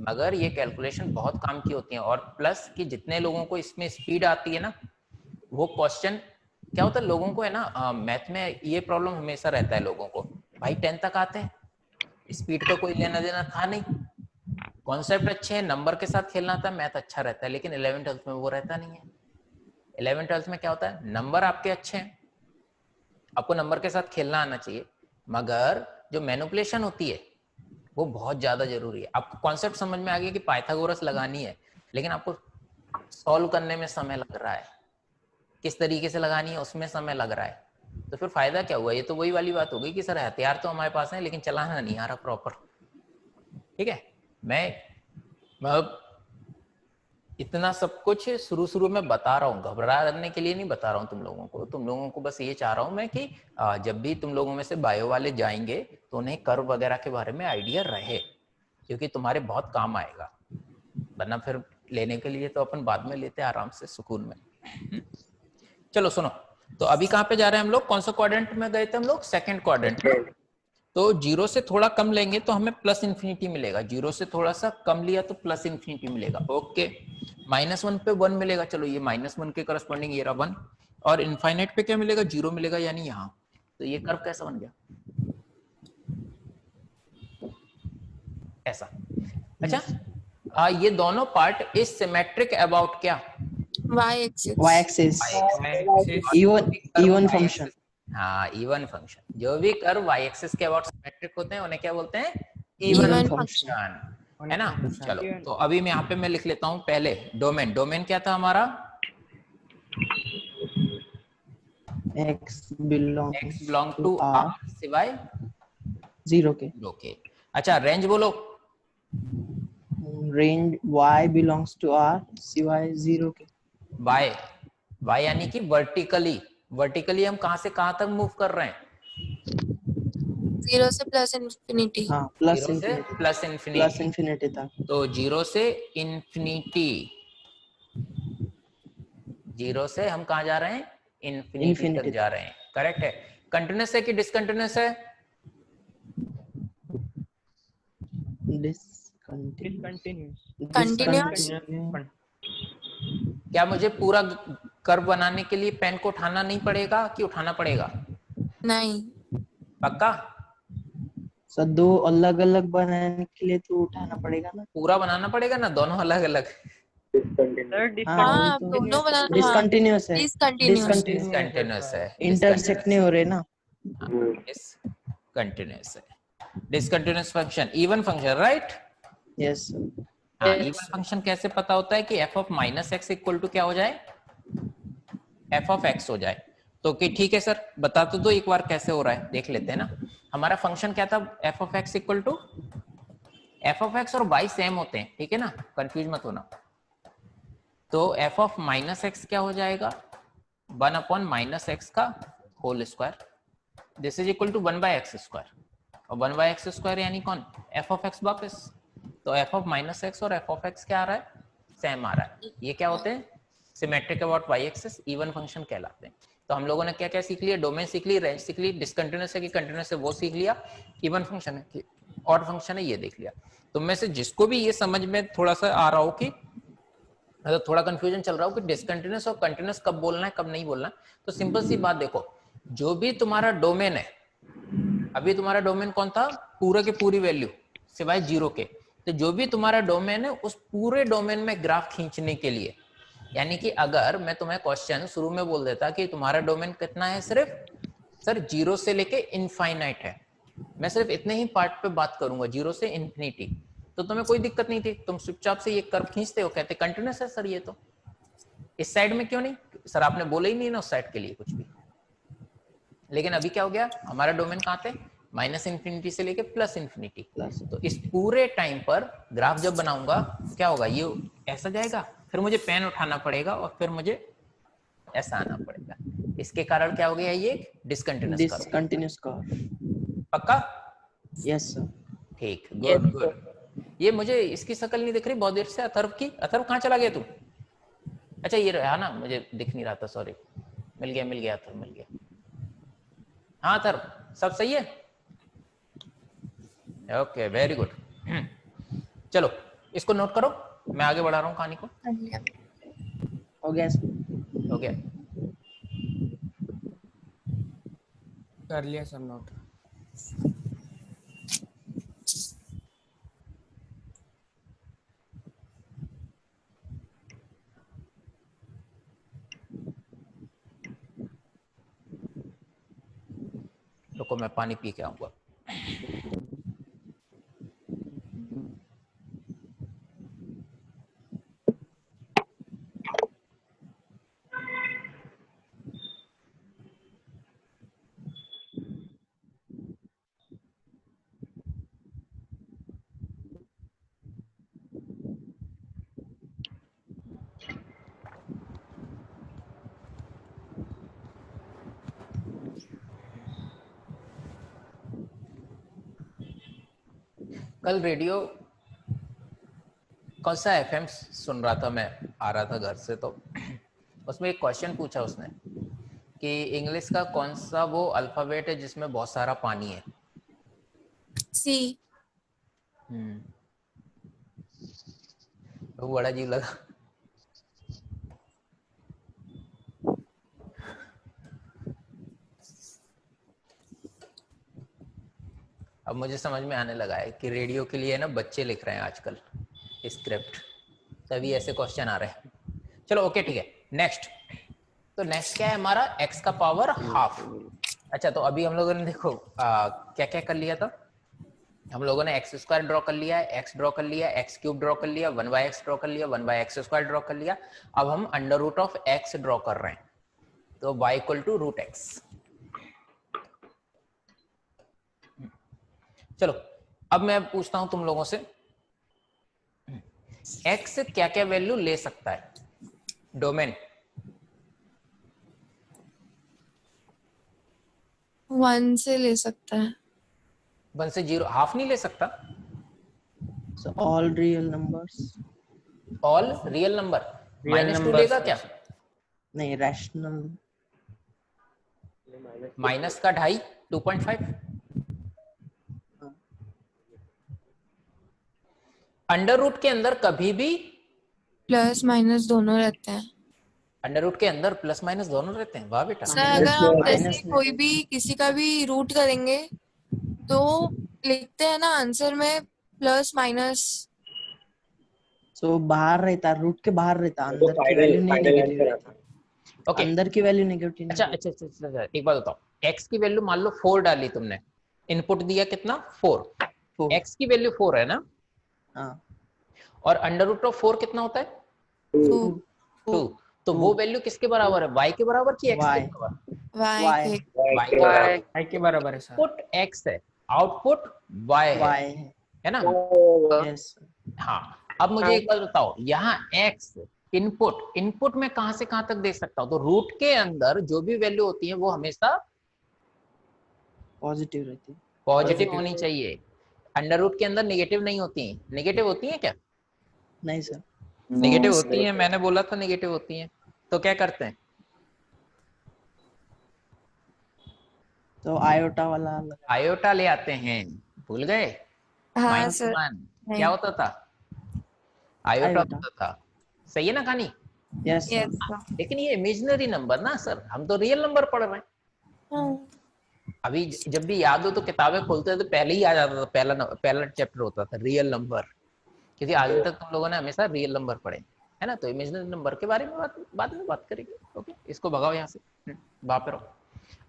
मगर ये कैलकुलेशन बहुत काम की होती हैं। और प्लस कि जितने लोगों को इसमें स्पीड आती है ना, वो क्वेश्चन क्या होता है लोगों को है ना, मैथ में ये प्रॉब्लम हमेशा रहता है लोगों को, भाई 10 तक आते हैं, स्पीड का कोई लेना देना था नहीं, कॉन्सेप्ट अच्छे हैं, नंबर के साथ खेलना था, मैथ अच्छा रहता है, लेकिन 11th 12th में वो रहता नहीं है। 11th 12th में क्या होता है, नंबर आपके अच्छे हैं, आपको नंबर के साथ खेलना आना चाहिए, मगर जो मैनिपुलेशन होती है वो बहुत ज्यादा जरूरी है। आपको कॉन्सेप्ट समझ में आ गया कि पाइथागोरस लगानी है, लेकिन आपको सॉल्व करने में समय लग रहा है, किस तरीके से लगानी है उसमें समय लग रहा है, तो फिर फायदा क्या हुआ? ये तो वही वाली बात हो गई कि सर हथियार तो हमारे पास है लेकिन चलाना नहीं आ रहा प्रॉपर। ठीक है, मैं इतना सब कुछ शुरू में बता रहा हूँ, घबराने के लिए नहीं बता रहा हूँ तुम लोगों को। तुम लोगों को बस ये चाह रहा हूँ मैं कि जब भी तुम लोगों में से बायो वाले जाएंगे तो उन्हें कर्व वगैरह के बारे में आइडिया रहे, क्योंकि तुम्हारे बहुत काम आएगा। वरना फिर लेने के लिए तो अपन बाद में लेते आराम से सुकून में। चलो सुनो, तो अभी कहाँ पे जा रहे हैं हम लोग? कौन सा क्वाड्रेंट में गए थे हम लोग? सेकंड क्वाड्रेंट में। तो जीरो से थोड़ा कम लेंगे तो हमें प्लस इन्फिनिटी मिलेगा, जीरो से थोड़ा सा कम लिया तो प्लस इन्फिनिटी मिलेगा। ओके, -1 पे 1 मिलेगा, चलो ये -1 के करस्पॉन्डिंग ये रहा 1, और इनफाइनाइट पे क्या मिलेगा? 0 मिलेगा, यानी यहाँ। तो ये कर्व कैसा बन गया? ऐसा। अच्छा, ये दोनों पार्ट इज सिमेट्रिक अबाउट क्या? y axis y-axis, Y-axis even function. हाँ, इवन फंक्शन। जो भी कर्व y एक्सिस के अबाउट सिमेट्रिक होते हैं उन्हें क्या बोलते हैं? Even even function. फंक्शन, है ना? चलो, Even. तो अभी मैं यहाँ पे मैं लिख लेता हूँ पहले डोमेन। डोमेन क्या था हमारा? x belongs x belong to to r R सिवाय 0 के. 0 के। अच्छा, रेंज बोलो। Range y belongs to R सिवाय 0 के. y यानी कि वर्टिकली। वर्टिकली हम कहाँ से कहाँ तक मूव कर रहे हैं? 0 से प्लस इंफिनिटी। हाँ, प्लस 0 से infinity, plus plus infinity. Infinity तक. तो 0 से इंफिनिटी, 0 से हम कहाँ जा रहे हैं? इन्फिनिटी तक Infinity जा रहे हैं। करेक्ट है। कंटिन्यूस है कि डिसकंटिन्यूस है? Discontinuous. Continuous. क्या मुझे पूरा कर्व बनाने के लिए पेन को उठाना नहीं पड़ेगा कि उठाना पड़ेगा? नहीं, पक्का? सर दो अलग अलग बनाने के लिए तो उठाना पड़ेगा ना. पूरा बनाना पड़ेगा ना, दोनों अलग अलग? सर हाँ तो दोनों बनाना। हाँ डिसकंटिन्यूअस है. डिसकंटिन्यूस। डिसकंटिन्यूस है। इंटरसेक्ट नहीं हो रहे ना. डिसकंटिन्यूस है। Discontinuous function, even function, right? Yes sir. हाँ, इवन फंक्शन कैसे पता होता है कि f of minus X equal to क्या हो जाए? f ऑफ x हो जाए। तो कि ठीक है सर, बता तो दो एक बार कैसे हो रहा है, देख लेते हैं ना। हमारा फंक्शन क्या था? f of x equal to, f of x और y सेम होते हैं, ठीक है ना, कंफ्यूज मत होना। तो f ऑफ माइनस एक्स क्या हो जाएगा? 1 अपॉन माइनस एक्स का whole square, this is equal to 1 by X square, और 1 बाय एक्स स्क्वायर यानी कौन? f ऑफ x वापस। तो f ऑफ माइनस एक्स और f ऑफ x क्या आ रहा है? सेम आ रहा है। ये क्या होते हैं? Symmetric about y axis, even function कहलाते हैं। तो हम लोगों ने क्या क्या सीख लिया? डोमेन सीख ली, रेंज सीख ली, डिसकंटिन्यूअस है कि कंटिन्यूअस है वो सीख लिया, इवन फंक्शन है कि ऑड फंक्शन है ये देख लिया। तो में से जिसको भी ये समझ में थोड़ा सा आ रहा हो कि मतलब थोड़ा कंफ्यूजन चल रहा हो कि डिसकंटिन्यूअस और कंटिन्यूअस कब बोलना है कब नहीं बोलना है, तो सिंपल सी बात देखो, जो भी तुम्हारा डोमेन है, अभी तुम्हारा डोमेन कौन था? पूरे के पूरी वैल्यू सिवाय 0 के। तो जो भी तुम्हारा डोमेन है उस पूरे डोमेन में ग्राफ खींचने के लिए, यानी कि अगर मैं तुम्हें क्वेश्चन शुरू में बोल देता कि तुम्हारा डोमेन कितना है, सिर्फ सर 0 से लेके इनफाइनाइट है, मैं सिर्फ इतने ही पार्ट पे बात करूंगा, 0 से इंफिनिटी, तो तुम्हें कोई दिक्कत नहीं थी, तुम चुपचाप से ये कर्व खींचते हो, कहते कंटिन्यूअस है सर ये तो। इस साइड में क्यों नहीं? सर आपने बोला ही नहीं ना उस साइड के लिए कुछ भी। लेकिन अभी क्या हो गया? हमारा डोमेन कहाँ थे? माइनस इन्फिनिटी से लेके प्लस इन्फिनिटी। तो इस पूरे टाइम पर ग्राफ जब बनाऊंगा क्या होगा? ये ऐसा जाएगा, फिर मुझे पेन उठाना पड़ेगा और फिर मुझे ऐसा आना पड़ेगा। इसके कारण क्या हो गया? ये डिसकंटिन्यूअस कर्व. पक्का? Yes sir. ठीक, गुड गुड। ये मुझे इसकी शक्ल नहीं दिख रही बहुत देर से, अथर्व की। अथर्व कहाँ चला गया तू? अच्छा ये रहा ना, मुझे दिख नहीं रहा था, सॉरी। मिल गया अथर्व, मिल गया। हाँ अथर्व, सब सही है? Okay, very good. चलो इसको नोट करो, मैं आगे बढ़ा रहा हूँ कहानी को। हो गया सर. हो गया? कर लिया सब नोट। रुको मैं पानी पी के आऊंगा। कल रेडियो कौन सा एफएम सुन रहा था, मैं आ रहा था घर से, तो उसमें एक क्वेश्चन पूछा उसने कि इंग्लिश का कौन सा वो अल्फाबेट है जिसमें बहुत सारा पानी है। सी। वो बड़ा अजीब लगा। अब मुझे समझ में आने लगा है कि रेडियो के लिए ना बच्चे लिख रहे हैं आजकल स्क्रिप्ट, तभी ऐसे क्वेश्चन आ रहे हैं। चलो ओके ठीक है, नेक्स्ट। तो नेक्स्ट क्या है हमारा, x का पावर हाफ। अच्छा, तो अभी हम लोगों ने देखो क्या क्या कर लिया था। हम लोगों ने एक्स स्क्वायर ड्रॉ कर लिया है, एक्स ड्रॉ कर लिया, एक्स क्यूब ड्रॉ कर लिया, 1/x ड्रॉ कर लिया, 1/x स्क्वायर ड्रॉ कर लिया। अब हम under root of x draw कर रहे हैं, तो y equal to root X. चलो अब मैं पूछता हूं तुम लोगों से, x क्या क्या वैल्यू ले सकता है डोमेन? 1 से ले सकता है। 1 से 0, हाफ नहीं ले सकता। So all real numbers. All real number, Real -2 numbers लेगा क्या? नहीं, rational. माइनस का 2.5, 2.5। अंडर रूट के अंदर कभी भी प्लस माइनस दोनों रहते हैं। अंडर रूट के अंदर प्लस माइनस दोनों रहते हैं। वाह बेटा। सर अगर हम माइनस जैसे में। कोई भी किसी का भी रूट करेंगे तो लिखते हैं ना आंसर में प्लस माइनस। So बाहर रहता, रूट के बाहर रहता, अंदर की वैल्यू नहीं नेगेटिव रहता। ओके अंदर की वैल्यू नेगेटिव अच्छा नहीं। अच्छा अच्छा अच्छा, एक बात बताओ, x की वैल्यू मान लो 4 डाली तुमने, इनपुट दिया कितना 4, Four. x की वैल्यू 4 है ना, हाँ, और अंडर रूट ऑफ 4 कितना होता है? 2 2। तो वो वैल्यू किसके बराबर है, y के बराबर कि x के Y. बराबर? Y Y. के। y के बराबर। I के बराबर है सर। इनपुट x है, आउटपुट y Y है ना? yes. हाँ, अब मुझे एक बात बताओ, यहाँ x इनपुट में कहां से कहां तक दे सकता हूँ? तो रूट के अंदर जो भी वैल्यू होती है वो हमेशा पॉजिटिव रहती है। पॉजिटिव होनी चाहिए। अंडर रूट के अंदर नेगेटिव नहीं होती हैं। नेगेटिव होती हैं क्या? नहीं सर। नेगेटिव होती हैं, मैंने बोला था नेगेटिव होती हैं। तो क्या करते हैं? तो आयोटा वाला लगा। आयोटा ले आते हैं, भूल गए? हाँ सर। -1 क्या होता था? Iota iota. होता था। सही है ना कहानी? Yes yes sir. सर। लेकिन ये इमेजिनरी नंबर ना सर, हम तो रियल नंबर पढ़ रहे हैं। हाँ। अभी जब भी याद हो तो किताबें खोलते तो पहले ही आ जाता था, पहला चैप्टर होता था रियल नंबर, क्योंकि आज तक तुम लोगों ने हमेशा रियल नंबर पढ़े है ना। तो इमेजिनरी नंबर के बारे में बाद में बात करेंगे। ओके, इसको भगाओ यहाँ से, वहां पे रहो।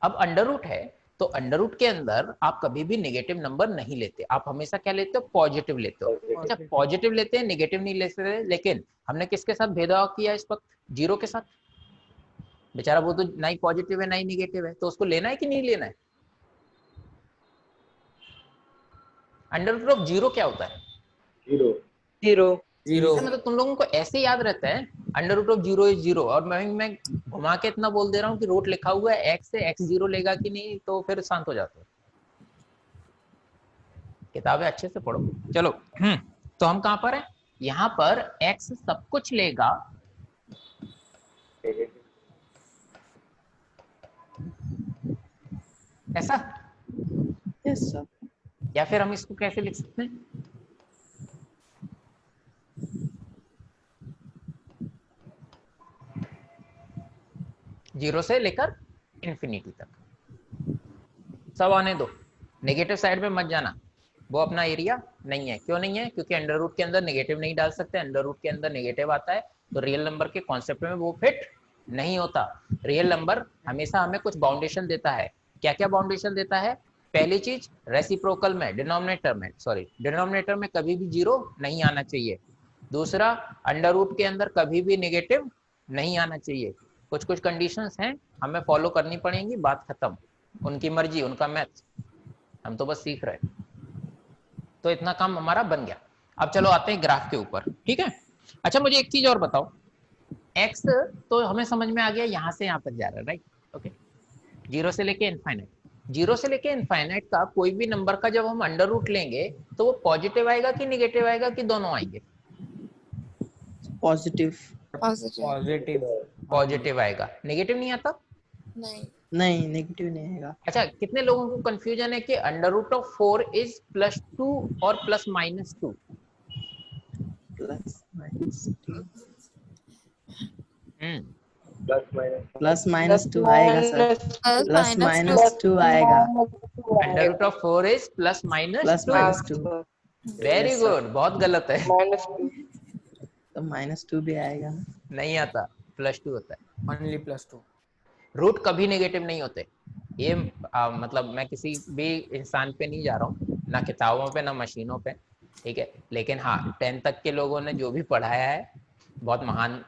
अब अंडर रूट है, तो अंडर रूट के अंदर आप कभी भी नेगेटिव नंबर नहीं लेते, आप हमेशा क्या लेते हो? पॉजिटिव लेते हो। अच्छा, पॉजिटिव लेते हैं, नेगेटिव नहीं लेते। लेकिन हमने किसके साथ भेदभाव किया इस वक्त? 0 के साथ। बेचारा वो तो ना ही पॉजिटिव है ना ही नेगेटिव है, तो उसको लेना है कि नहीं लेना है? अंडर रूट ऑफ 0 क्या होता है? जीरो। मतलब तुम लोगों को ऐसे याद रहता है अंडर रूट ऑफ 0 इज 0, और मैं घुमा के इतना बोल दे रहा हूँ कि रूट लिखा हुआ है x से, x 0 लेगा कि नहीं, तो फिर शांत हो जाते हो। किताबें अच्छे से पढ़ो। चलो तो हम कहां पर हैं? यहाँ पर x सब कुछ लेगा, ऐसा? Yes sir. या फिर हम इसको कैसे लिख सकते हैं? जीरो से लेकर इन्फिनिटी तक सब आने दो, नेगेटिव साइड में मत जाना, वो अपना एरिया नहीं है। क्यों नहीं है? क्योंकि अंडर रूट के अंदर नेगेटिव नहीं डाल सकते, अंडर रूट के अंदर नेगेटिव आता है तो रियल नंबर के कॉन्सेप्ट में वो फिट नहीं होता। रियल नंबर हमेशा हमें कुछ बाउंडेशन देता है। क्या क्या बाउंडेशन देता है? पहली चीज, रेसिप्रोकल में, डिनोमिनेटर में कभी भी 0 नहीं आना चाहिए। दूसरा, अंडर रूट के अंदर कभी भी नेगेटिव नहीं आना चाहिए। कुछ कुछ कंडीशंस हैं, हमें फॉलो करनी पड़ेंगी, बात खत्म। उनकी मर्जी, उनका मैथ, हम तो बस सीख रहे हैं। तो इतना काम हमारा बन गया। अब चलो आते हैं ग्राफ के ऊपर, ठीक है? अच्छा, मुझे एक चीज और बताओ, x तो हमें समझ में आ गया, यहां से यहां तक जा रहा है, राइट? ओके, 0 से लेके इनफाइनाइट। 0 से लेके इनफाइनाइट का कोई भी नंबर का जब हम अंडर रूट लेंगे तो वो पॉजिटिव आएगा कि निगेटिव आएगा कि दोनों आएंगे? पॉजिटिव। पॉजिटिव। पॉजिटिव। पॉजिटिव आएगा, नेगेटिव नहीं आता? नहीं। नहीं, नेगेटिव नहीं आएगा। अच्छा, कितने लोगों को कंफ्यूजन है कि अंडर रूट ऑफ 4 इज +2 और +-2? +-2 प्लस +-2 आएगा सर, +-2 आएगा। Under root of 4 is +-2। +-2 very Yes, sir. Good, बहुत गलत है। तो -2 भी आएगा। नहीं आता, +2 होता है। ओनली +2। रूट कभी नेगेटिव नहीं होते। ये मतलब मैं किसी भी इंसान पे नहीं जा रहा हूँ, ना किताबों पे ना मशीनों पे, ठीक है। लेकिन हाँ, 10 तक के लोगों ने जो भी पढ़ाया है बहुत महान,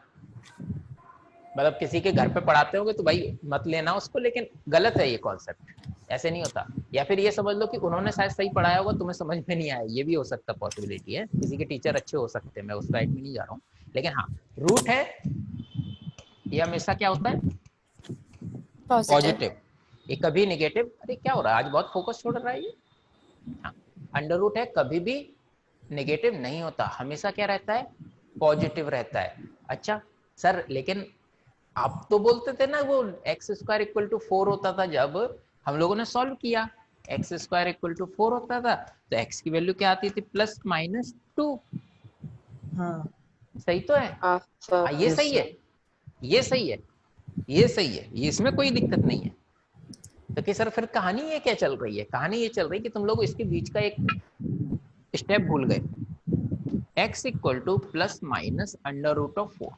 मतलब किसी के घर पे पढ़ाते होंगे तो भाई मत लेना उसको, लेकिन गलत है ये कॉन्सेप्ट, ऐसे नहीं होता। या फिर ये समझ लो कि उन्होंने शायद सही पढ़ाया होगा, तुम्हें समझ में नहीं आया, ये भी हो सकता, पॉसिबिलिटी है। किसी के टीचर अच्छे हो सकते हैं, मैं उस साइड में नहीं जा रहा हूँ। लेकिन हाँ, रूट है ये हमेशा क्या होता है? पॉजिटिव। ये कभी नेगेटिव, अरे क्या हो रहा है आज, बहुत फोकस छोड़ रहा है ये। हाँ, अंडर रूट है कभी भी नेगेटिव नहीं होता, हमेशा क्या रहता है? पॉजिटिव रहता है। अच्छा सर, लेकिन आप तो बोलते थे ना वो x² = 4 होता था जब हम लोगों ने सॉल्व किया, x² = 4 होता था तो x की वैल्यू क्या आती थी? +-2। हाँ, सही तो है? ये Yes, सही sir. है, ये सही है, ये सही है, ये इसमें कोई दिक्कत नहीं है। तो कि सर फिर कहानी ये क्या चल रही है? कहानी ये चल रही है कि तुम लोग इसके बीच का एक स्टेप भूल गए। x = +-√4।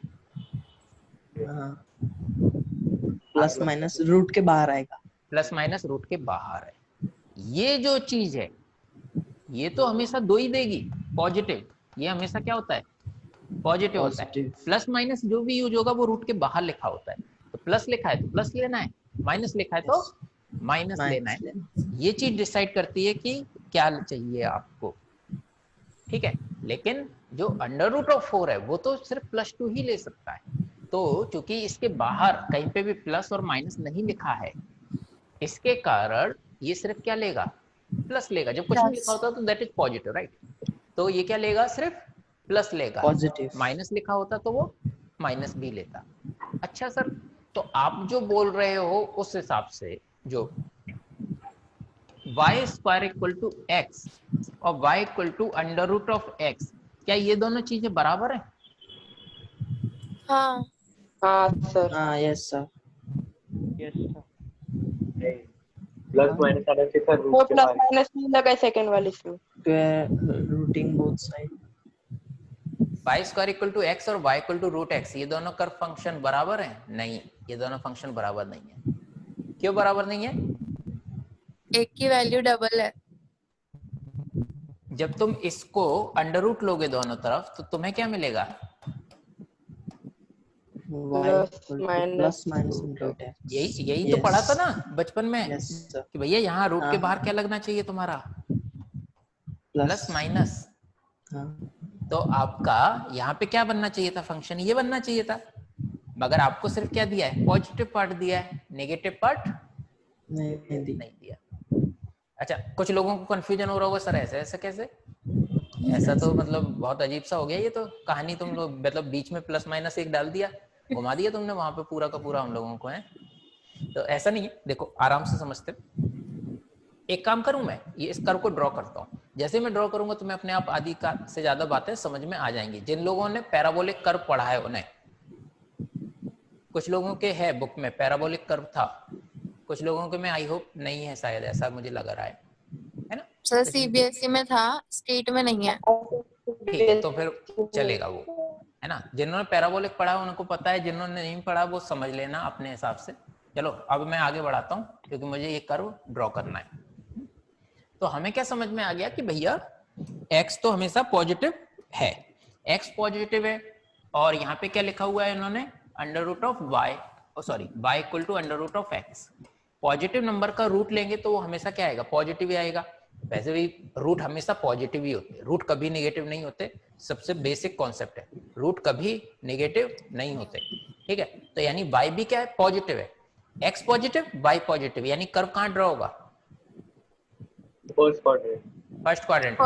हाँ, + रूट के बाहर आएगा। + रूट के बाहर है। ये जो चीज है ये तो हमेशा 2 ही देगी, पॉजिटिव। ये हमेशा क्या होता है? पॉजिटिव होता है। +- जो भी यूज होगा वो रूट के बाहर लिखा होता है। तो प्लस लिखा है तो प्लस लेना है, माइनस लिखा है तो माइनस लेना है। ये चीज डिसाइड करती है कि क्या चाहिए आपको, ठीक है। लेकिन जो √4 है वो तो सिर्फ +2 ही ले सकता है। तो चूंकि इसके बाहर कहीं पे भी प्लस और माइनस नहीं लिखा है, इसके कारण ये सिर्फ क्या लेगा? प्लस लेगा। जब कुछ नहीं लिखा होता तो दैट इज पॉजिटिव, राइट? तो ये क्या लेगा? सिर्फ प्लस लेगा। पॉजिटिव। माइनस लिखा होता तो वो माइनस भी लेता। अच्छा सर, तो आप जो बोल रहे हो उस हिसाब से जो y² = x और y = √x, क्या ये दोनों चीजें बराबर हैं? हाँ। हाँ, यस सर। Yes sir. +-, अलग से सर रूट के बाहर। नहीं लगा सेकंड वाले से। Routing both side. y² = x और y √x, ये दोनों कर्व फंक्शन बराबर हैं? नहीं, ये दोनों फंक्शन बराबर नहीं है। क्यों बराबर नहीं है? एक की वैल्यू डबल है। जब तुम इसको अंडर रूट लोगे दोनों तरफ तो तुम्हें क्या मिलेगा? यही तो पढ़ा था ना बचपन में। Yes sir. कि भैया यहाँ रूट के बाहर क्या लगना चाहिए तुम्हारा? +-। तो आपका यहाँ पे क्या बनना चाहिए था? फंक्शन ये बनना चाहिए था, मगर आपको सिर्फ क्या दिया है? पॉजिटिव पार्ट दिया है, नेगेटिव पार्ट नहीं दिया। अच्छा, कुछ लोगों को कंफ्यूजन हो रहा होगा, सर ऐसे कैसे? ऐसा तो मतलब बहुत अजीब सा हो गया ये तो कहानी। तुम लोग मतलब बीच में +-1 डाल दिया, घुमा दिया तुमने वहां पे पूरा का पूरा हम लोगों को, है। तो ऐसा नहीं है, देखो आराम से समझते। एक काम करूं, मैं ये इस कर्व को ड्रॉ करता हूं। जैसे मैं ड्रॉ करूंगा तो मैं अपने आप आधी का से ज्यादा बातें समझ में आ जाएंगी। जिन लोगों ने पैराबोलिक कर्व पढ़ा है उन्हें, कुछ लोगों के है बुक में पैराबोलिक कर्व था, कुछ लोगों के में आई होप नहीं है, शायद ऐसा मुझे लग रहा है ना। सर CBSE में था, स्टेट में नहीं है। ठीक है, तो फिर चलेगा वो, है ना। जिन्होंने पैराबोलिक पढ़ा उनको पता है, जिन्होंने नहीं पढ़ा वो समझ लेना अपने हिसाब से। चलो अब मैं आगे बढ़ाता हूँ क्योंकि मुझे ये कर्व ड्रॉ करना है। तो हमें क्या समझ में आ गया कि भैया x तो हमेशा पॉजिटिव है, x पॉजिटिव है। और यहाँ पे क्या लिखा हुआ है इन्होंने? y = x। पॉजिटिव नंबर का रूट लेंगे तो वो हमेशा क्या आएगा? पॉजिटिव ही आएगा। वैसे भी रूट हमेशा पॉजिटिव ही होते हैं, रूट कभी नेगेटिव नहीं होते। सबसे बेसिक कॉन्सेप्ट है, रूट कभी नेगेटिव नहीं होते, ठीक है। तो यानी y भी क्या है? पॉजिटिव है। x पॉजिटिव, y पॉजिटिव, यानी कर्व कहाँ ड्रॉ होगा? First quadrant. First quadrant.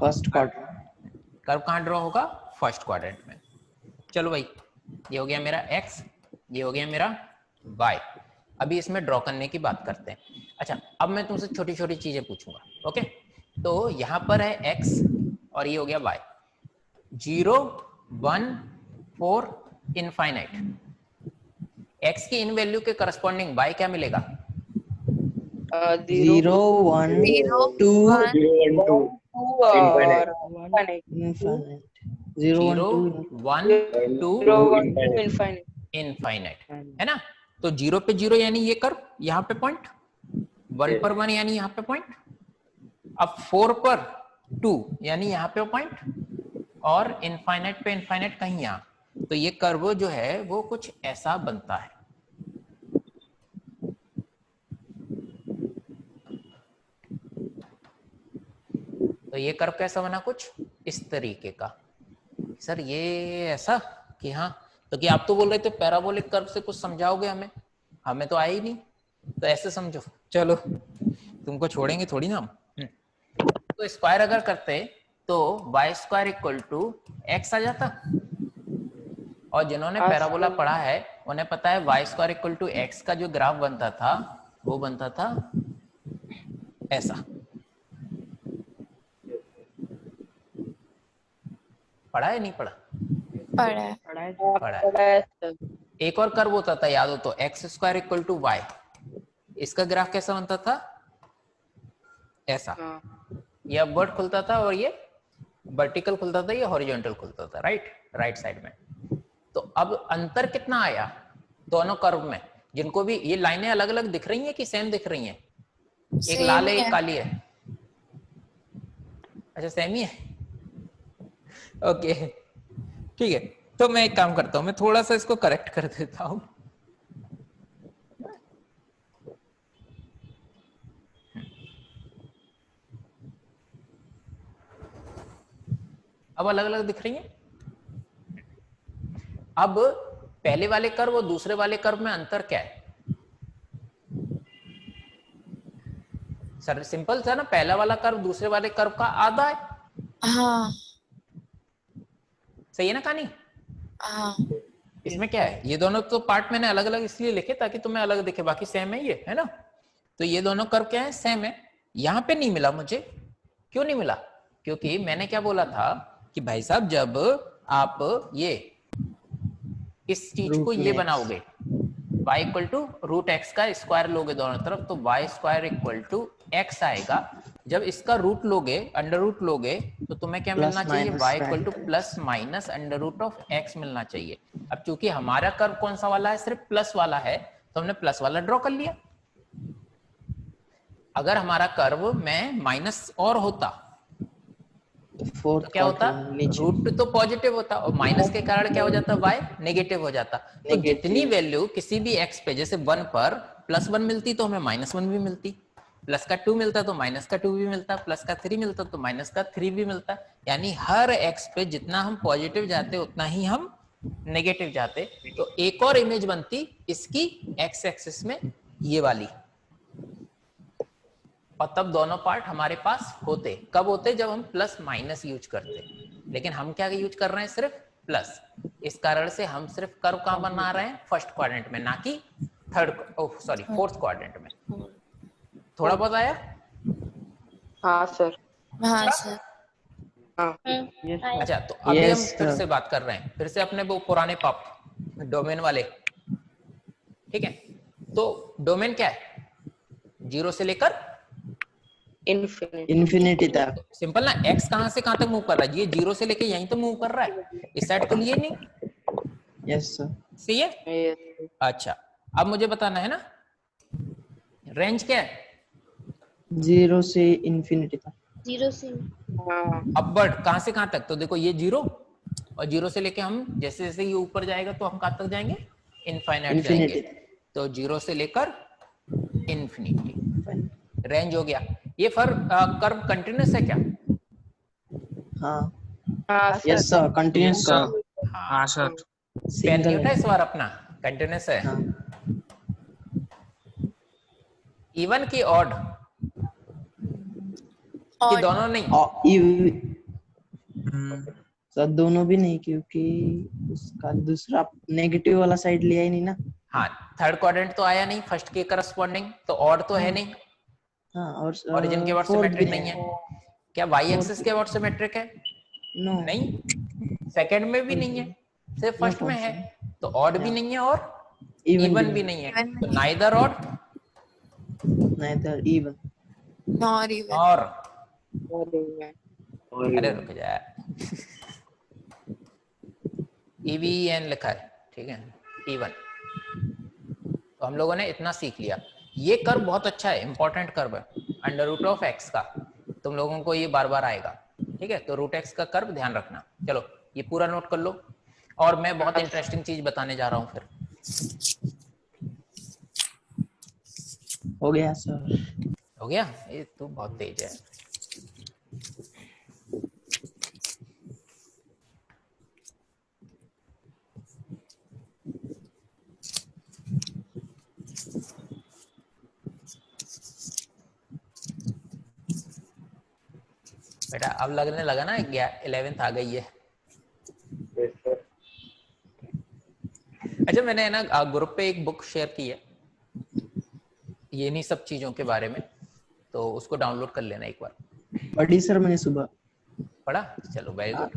First quadrant. Curve कहाँ ड्रॉ होगा? फर्स्ट क्वाड्रेंट में। चलो भाई, ये हो गया मेरा x, ये हो गया मेरा y। अभी इसमें ड्रॉ करने की बात करते हैं। अच्छा, अब मैं तुमसे छोटी छोटी चीजें पूछूंगा। ओके, तो यहाँ पर है x और ये हो गया y। 0, 1, 4, इनफाइनाइट। x की इन वैल्यू के करस्पॉन्डिंग y क्या मिलेगा? 0, 1, 2, 0, 1, 2 इनफाइनाइट, है ना? तो 0 पे 0 यानी ये कर्व, यहाँ पे पॉइंट, 1 पर 1 यानी यहाँ पे पॉइंट, अब 4 पर 2 यानी यहाँ पे पॉइंट, और इनफाइनाइट पे इनफाइनाइट कहीं यहाँ। तो ये कर्व जो है वो कुछ ऐसा बनता है। तो ये कर्व कैसा बना? कुछ इस तरीके का। सर ये ऐसा कि हाँ, तो कि आप तो बोल रहे थे पैराबोलिक कर्व से कुछ समझाओगे हमें, हमें तो आया ही नहीं, तो ऐसे समझो। चलो, तुमको छोड़ेंगे थोड़ी ना हम। तो स्क्वायर अगर करते तो y square equal to x आ जाता, और जिन्होंने पैराबोला पढ़ा है उन्हें पता है y square equal to x का जो ग्राफ बनता था वो बनता था ऐसा। पढ़ा है नहीं पढ़ा? पढ़ा है। एक और कर्व होता था, याद हो तो, X square equal to Y. इसका ग्राफ कैसा बनता था? ऐसा। ये अपवर्ड खुलता था और ये वर्टिकल खुलता था, ये हॉरिजॉन्टल खुलता था, राइट साइड में। तो अब अंतर कितना आया दोनों कर्व में, जिनको भी ये लाइनें अलग अलग दिख रही हैं कि सेम दिख रही हैं? एक लाल है, एक काली है। अच्छा, सेम ही है। ओके, ठीक है। तो मैं एक काम करता हूं, मैं थोड़ा सा इसको करेक्ट कर देता हूं। अब अलग अलग दिख रही हैं। अब पहले वाले कर्व और दूसरे वाले कर्व में अंतर क्या है? सर सिंपल था ना, पहला वाला कर्व दूसरे वाले कर्व का आधा है। हाँ, सही है ना कहानी? हाँ। इसमें क्या है, ये दोनों तो पार्ट मैंने अलग अलग इसलिए लिखे ताकि तुम्हें अलग दिखे, बाकी सेम है ये, है ना? तो ये दोनों कर्व क्या है? सेम है। यहाँ पे नहीं मिला मुझे। क्यों नहीं मिला? क्योंकि मैंने क्या बोला था कि भाई साहब जब आप ये इस चीज को ये बनाओगे, y equal to root x का स्क्वायर लोगे दोनों तरफ, तो y square equal to x आएगा। जब इसका रूट लोगे, अंडर रूट लोगे, तो तुम्हें क्या मिलना चाहिए? y equal to plus minus under root of x मिलना चाहिए। अब चूंकि हमारा कर्व कौन सा वाला है? सिर्फ प्लस वाला है, तो हमने प्लस वाला ड्रॉ कर लिया। अगर हमारा कर्व में माइनस और होता तो क्या होता? रूट तो पॉजिटिव होता, और माइनस के कारण क्या हो जाता? y नेगेटिव हो जाता। तो जितनी वैल्यू किसी भी x पे, जैसे 1 पर +1 मिलती तो हमें -1 भी मिलती, प्लस का 2 मिलता तो माइनस का 2 भी मिलता, प्लस का 3 मिलता तो माइनस का 3 भी मिलता। यानी हर x पे जितना हम पॉजिटिव जाते उतना ही हम नेगेटिव जाते। तो एक और इमेज बनती इसकी x एक्सिस में, ये वाली, और तब दोनों पार्ट हमारे पास होते। कब होते? जब हम प्लस माइनस यूज करते। लेकिन हम क्या यूज कर रहे हैं? सिर्फ प्लस। इस कारण से हम सिर्फ कर्व कहां बना रहे हैं? फर्स्ट क्वाड्रेंट में, ना कि फोर्थ क्वाड्रेंट में। थोड़ा बहुत आया? हाँ सर। हाँ सर। अच्छा, तो अभी हम फिर से बात कर रहे हैं, फिर से अपने वो पुराने पाप डोमेन वाले। ठीक है, तो डोमेन क्या है? 0 से लेकर इन्फिनिटी तक। सिंपल ना, x कहां से कहां तक मूव कर रहा है? ये 0 से लेके यहीं तो मूव कर रहा है, इस साइड तो लिए नहीं। Yes sir. सही है। अच्छा, अब मुझे बताना है ना रेंज क्या है? 0 से इन्फिनिटी तक। 0 से अपवर्ड कहां से कहां तक? तो देखो ये 0, और 0 से लेके हम जैसे जैसे ये ऊपर जाएगा तो हम कहां तक जाएंगे? इनफाइनाइट जाएंगे। तो 0 से लेकर इन्फिनिटी रेंज हो गया। ये कर्व कंटिन्यूअस है क्या? हाँ यस सर, कंटिन्यूअस कर्व। हाँ सर। पेन नहीं उठा इस बार अपना? कंटिन्यूअस है। इवन की ऑड? कि और दोनों नहीं? सर दोनों भी नहीं, क्योंकि उसका दूसरा नेगेटिव वाला साइड लिया ही नहीं ना। हाँ, थर्ड क्वाड्रेंट तो आया नहीं फर्स्ट के करस्पॉन्डिंग, तो और तो है नहीं, हाँ, और ओरिजिन के वर्ड फोर्थ भी सिमेट्रिक नहीं है। क्या वाई एक्सिस के वर्ड सिमेट्रिक है? नो, नहीं। सेकंड में भी नहीं है, सिर्फ फर्स्ट में है। तो ऑड भी Yeah. नहीं है और इवन भी नहीं है। Even भी तो नहीं। Neither odd neither even. Not even. और और इवन। अरे रुक जा, EVEN लिखा है, ठीक है, इवन। तो हम लोगों ने इतना सीख लिया। ये कर्व बहुत अच्छा है, इंपॉर्टेंट कर्व है, अंडर रूट ऑफ एक्स का। तुम लोगों को ये बार बार आएगा, ठीक है। तो रूट एक्स का कर्व ध्यान रखना। चलो ये पूरा नोट कर लो। और मैं बहुत इंटरेस्टिंग चीज बताने जा रहा हूँ फिर। हो गया सर। हो गया? ये तो बहुत तेज है। बेटा अब लगने लगा ना 11th आ गई है। Yes, sir. अच्छा, मैंने है ना ग्रुप पे एक बुक शेयर की है ये नहीं सब चीजों के बारे में, तो उसको डाउनलोड कर लेना एक बार। पढ़ी सर मैंने सुबह। पढ़ा? चलो वेरी गुड।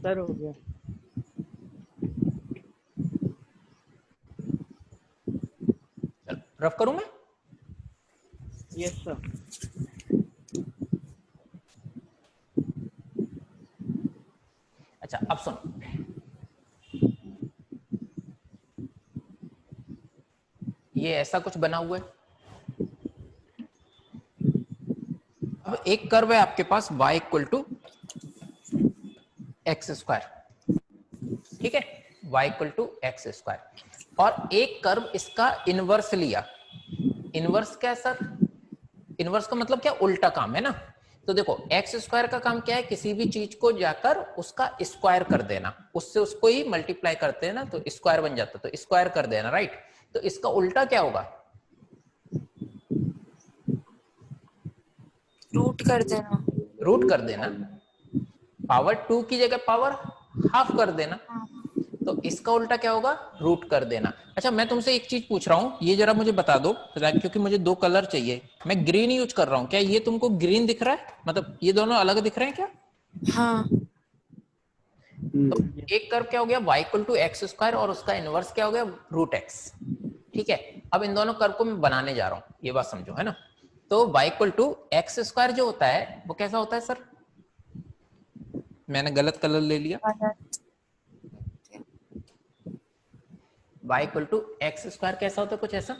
सर हो गया। चलो रफ करूं मैं? Yes sir. अच्छा अब सुन, ये ऐसा कुछ बना हुआ है। अब एक कर्व है आपके पास y equal to x square, ठीक है, y equal to x square, और एक कर्व इसका इनवर्स लिया। इनवर्स क्या है सर? इनवर्स का मतलब क्या? उल्टा काम है ना। तो देखो एक्स स्क्वायर का काम क्या है? किसी भी चीज को जाकर उसका स्क्वायर कर देना, उससे उसको ही मल्टीप्लाई करते हैं ना, तो स्क्वायर बन जाता, तो स्क्वायर कर देना, राइट। तो इसका उल्टा क्या होगा? रूट कर देना। रूट कर देना। पावर 2 की जगह पावर हाफ कर देना। तो इसका उल्टा क्या होगा? रूट कर देना। अच्छा मैं तुमसे एक चीज पूछ रहा हूँ, ये जरा मुझे बता दो, क्योंकि मुझे दो कलर चाहिए। मैं ग्रीन यूज कर रहा हूँ, क्या ये तुमको ग्रीन दिख रहा है? मतलब ये दोनों अलग दिख रहे हैं क्या? हाँ। तो एक कर्व क्या हो गया? y equal to x square, और उसका इनवर्स क्या हो गया? Root x. ठीक है, अब इन दोनों कर्व को मैं बनाने जा रहा हूँ, ये बात समझो, है ना। तो y equal to x square जो होता है वो कैसा होता है सर? मैंने गलत कलर ले लिया। y equal to x square कैसा होता है? कुछ ऐसा।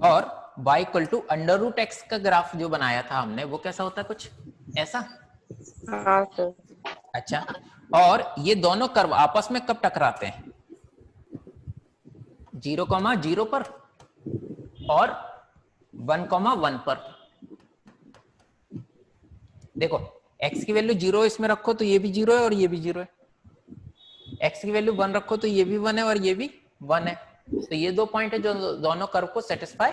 और y equal to under root x का ग्राफ जो बनाया था हमने, वो कैसा होता है? कुछ ऐसा। हाँ सर। अच्छा, और ये दोनों कर्व आपस में कब टकराते हैं? 0,0 पर और 1,1 पर। देखो x की वैल्यू 0 इसमें रखो तो ये भी 0 है और ये भी 0 है। x की वैल्यू 1 रखो तो ये भी 1 है और ये भी 1 है। तो ये दो पॉइंट है जो दोनों कर्व को सेटिस्फाई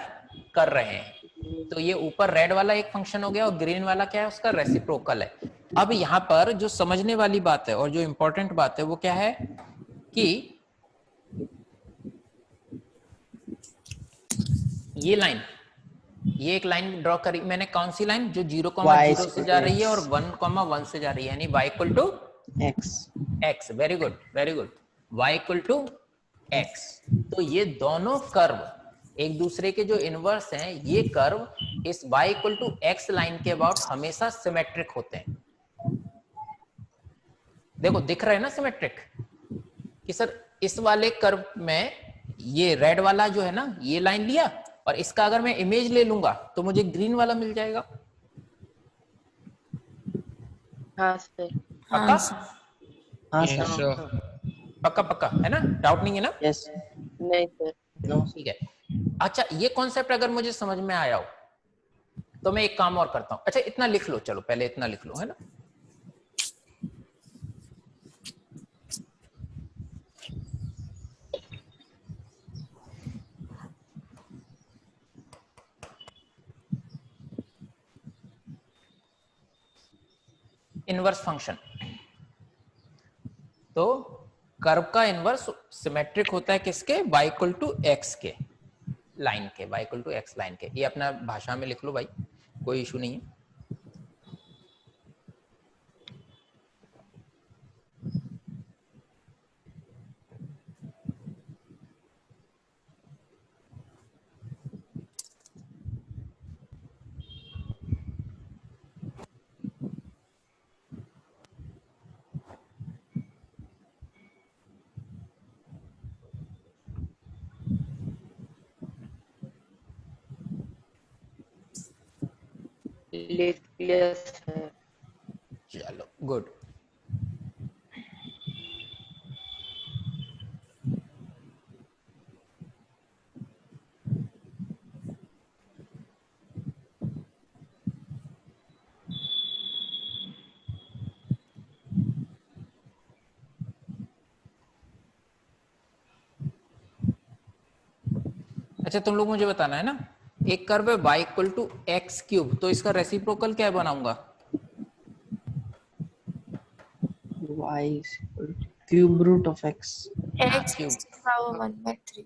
कर रहे हैं। तो ये ऊपर रेड वाला एक फंक्शन हो गया, और ग्रीन वाला क्या है? उसका रेसिप्रोकल है। अब यहाँ पर जो समझने वाली बात है और जो इंपॉर्टेंट बात है वो क्या है कि ये लाइन, ये एक लाइन ड्रॉ करी मैंने। कौन सी लाइन? जो 0,0 से जा रही है और 1,1 से जा रही है, यानी y equal to x. Very good, very good. y equal to x. तो ये दोनों कर्व एक दूसरे के जो इनवर्स हैं, ये कर्व इस y equal to x line के अबाउट हमेशा सिमेट्रिक होते हैं। देखो दिख रहा है ना सिमेट्रिक, कि सर इस वाले कर्व में ये रेड वाला जो है ना, ये लाइन लिया, और इसका अगर मैं इमेज ले लूंगा तो मुझे ग्रीन वाला मिल जाएगा। हाँ सर। पक्का? हाँ सर। पक्का पक्का है ना? डाउट नहीं है ना? यस। नहीं सर। ठीक है। अच्छा ये कॉन्सेप्ट अगर मुझे समझ में आया हो तो मैं एक काम और करता हूं। अच्छा इतना लिख लो, चलो पहले इतना लिख लो, है ना। Inverse function. तो कर्व का इनवर्स सिमेट्रिक होता है किसके? y इक्वल टू एक्स के लाइन के, y equal to x line के। ये अपना भाषा में लिख लो भाई, कोई इशू नहीं है। क्लियर है। चलो गुड। अच्छा तुम लोग मुझे बताना है ना, एक कर्व है y equal to x cube, तो इसका रेसिप्रोकल क्या बनाऊंगा? y cube root of x। x cube, power 1/3।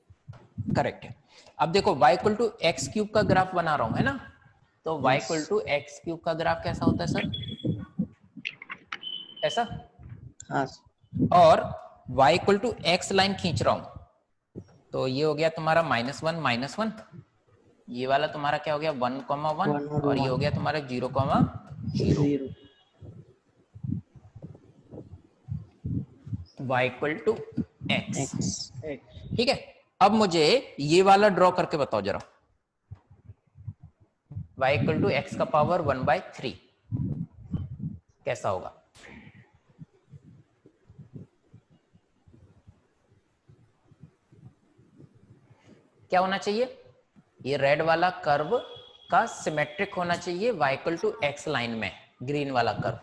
Correct है। अब देखो y equal to x cube का ग्राफ बना रहा हूं, है ना? तो y equal to x cube का ग्राफ कैसा होता है सर? ऐसा। हाँ और y equal to x line खींच रहा हूं, तो ये हो गया तुम्हारा -1 ये वाला तुम्हारा क्या हो गया 1,1 और ये हो गया तुम्हारा 0,0 0 y equal to x. x। ठीक है, अब मुझे ये वाला ड्रॉ करके बताओ जरा, y इक्वल टू एक्स का पावर 1/3 कैसा होगा? क्या होना चाहिए? ये रेड वाला कर्व का सिमेट्रिक होना चाहिए y equal to x line में, ग्रीन वाला कर्व।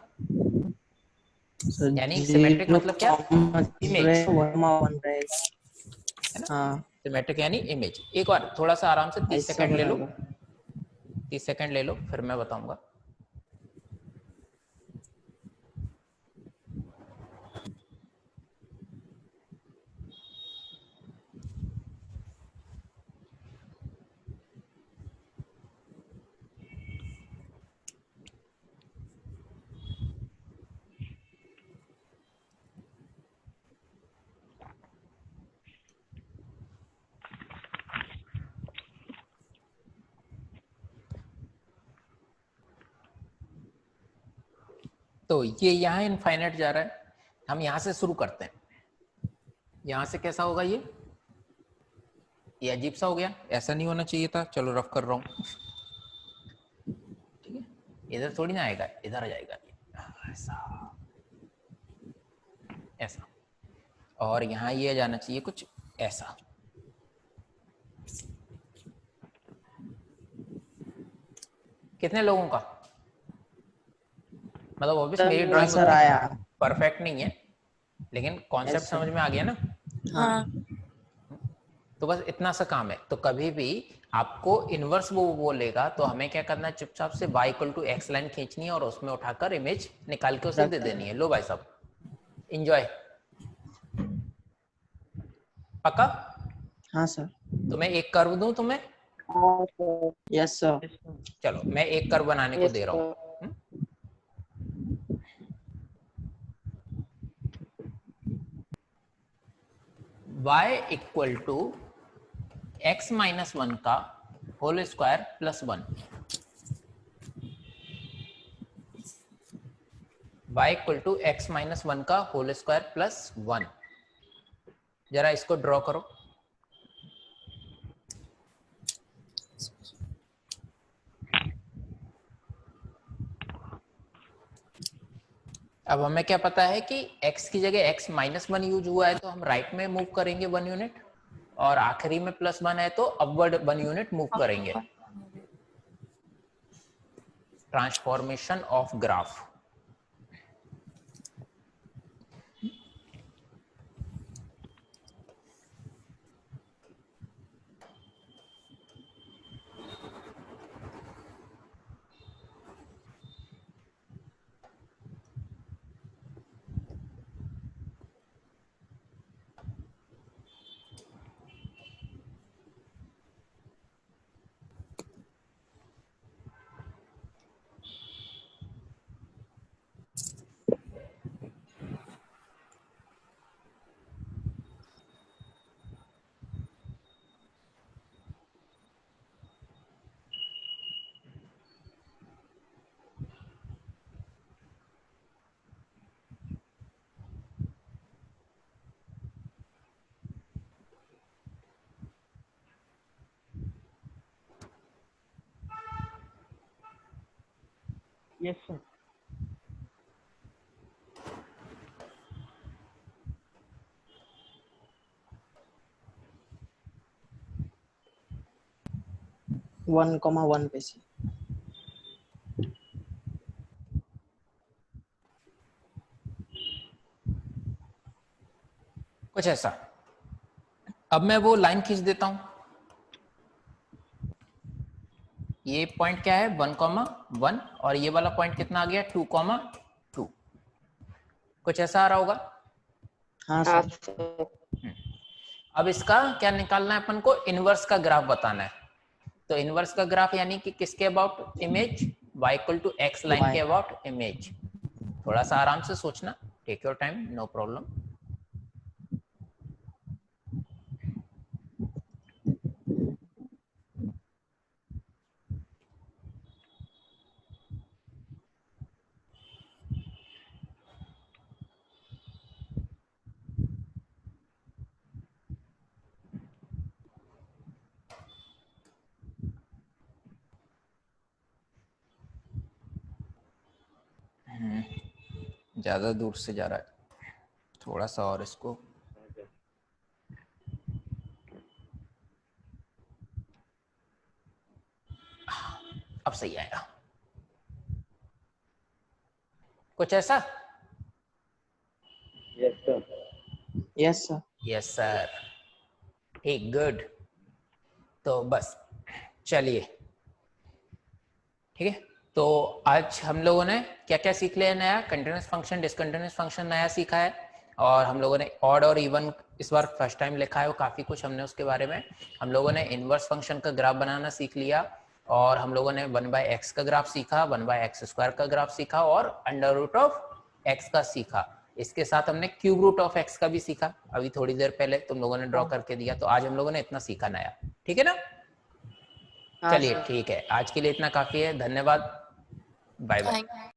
यानी सिमेट्रिक मतलब क्या? इमेज, 1 रहेगा। है ना? हाँ सिमेट्रिक यानी इमेज। एक बार थोड़ा सा आराम से 30 ऐसा सेकंड ले लो, बनेगा। 30 सेकंड ले लो, फिर मैं बताऊंगा। तो ये यहाँ इनफाइनाइट जा रहा है, हम यहाँ से शुरू करते हैं। यहाँ से कैसा होगा ये अजीब सा हो गया, ऐसा नहीं होना चाहिए था। चलो रफ कर रहा हूँ, ठीक है? इधर थोड़ी ना आएगा, इधर आ जाएगा ऐसा, ऐसा। और यहाँ ये जाना चाहिए कुछ ऐसा। कितने लोगों का मतलब ऑब्वियसली मेरी ड्राइंग सर आया। परफेक्ट नहीं है, लेकिन कॉन्सेप्ट Yes, समझ में आ गया ना? हाँ तो बस इतना सा काम है। तो कभी भी आपको इनवर्स वो बोलेगा तो हमें क्या करना है, चुपचाप से y equal to x line खींचनी है और उसमें उठाकर इमेज निकाल के उसे दे देनी है। लो भाई साहब एंजॉय। पक्का? हाँ सर। तो मैं एक कर्व दूं तुम्हें? हाँ सर। Yes sir. चलो मैं एक कर्व बनाने को यस दे रहा हूँ। Sir. y equal to x minus 1 का whole square plus 1, y equal to x minus 1 का होल स्क्वायर प्लस 1। जरा इसको ड्रॉ करो। अब हमें क्या पता है कि x की जगह x माइनस 1 यूज हुआ है तो हम राइट में मूव करेंगे 1 यूनिट, और आखिरी में प्लस 1 है तो अपवर्ड 1 यूनिट मूव करेंगे। Transformation of graph. Yes sir. One comma one पे से। कुछ ऐसा। अब मैं वो लाइन खींच देता हूं। ये पॉइंट क्या है 1,1 और ये वाला पॉइंट कितना आ गया 2,2। कुछ ऐसा आ रहा होगा। हाँ हाँ सर। सर। अब इसका क्या निकालना है अपन को, इनवर्स का ग्राफ बताना है। तो इनवर्स का ग्राफ यानी कि किसके about image, y equal to x line के अबाउट इमेज। थोड़ा सा आराम से सोचना, take your time, no problem. ज्यादा दूर से जा रहा है, थोड़ा सा और इसको। अब सही आएगा। कुछ ऐसा। Yes sir. Yes sir. Yes sir, ठीक, गुड। तो बस चलिए, ठीक है। तो आज हम लोगों ने क्या क्या सीख लिया नया, कंटिन्यूस फंक्शन, डिसकंटिन्यूस फंक्शन नया सीखा है, और हम लोगों ने ऑड और इवन इस बार फर्स्ट टाइम लिखा है, वो काफ़ी कुछ हमने उसके बारे में। हम लोगों ने इनवर्स फंक्शन का ग्राफ बनाना सीख लिया, और हम लोगों ने 1/x का ग्राफ सीखा, 1/x² का ग्राफ सीखा, और अंडर रूट ऑफ x का सीखा। इसके साथ हमने क्यूब रूट ऑफ x का भी सीखा, अभी थोड़ी देर पहले तुम लोगों ने ड्रॉ करके दिया। तो आज हम लोगों ने इतना सीखा नया, ठीक है ना। हाँ चलिए सर। ठीक है, आज के लिए इतना काफ़ी है, धन्यवाद, बाय बाय। थैंक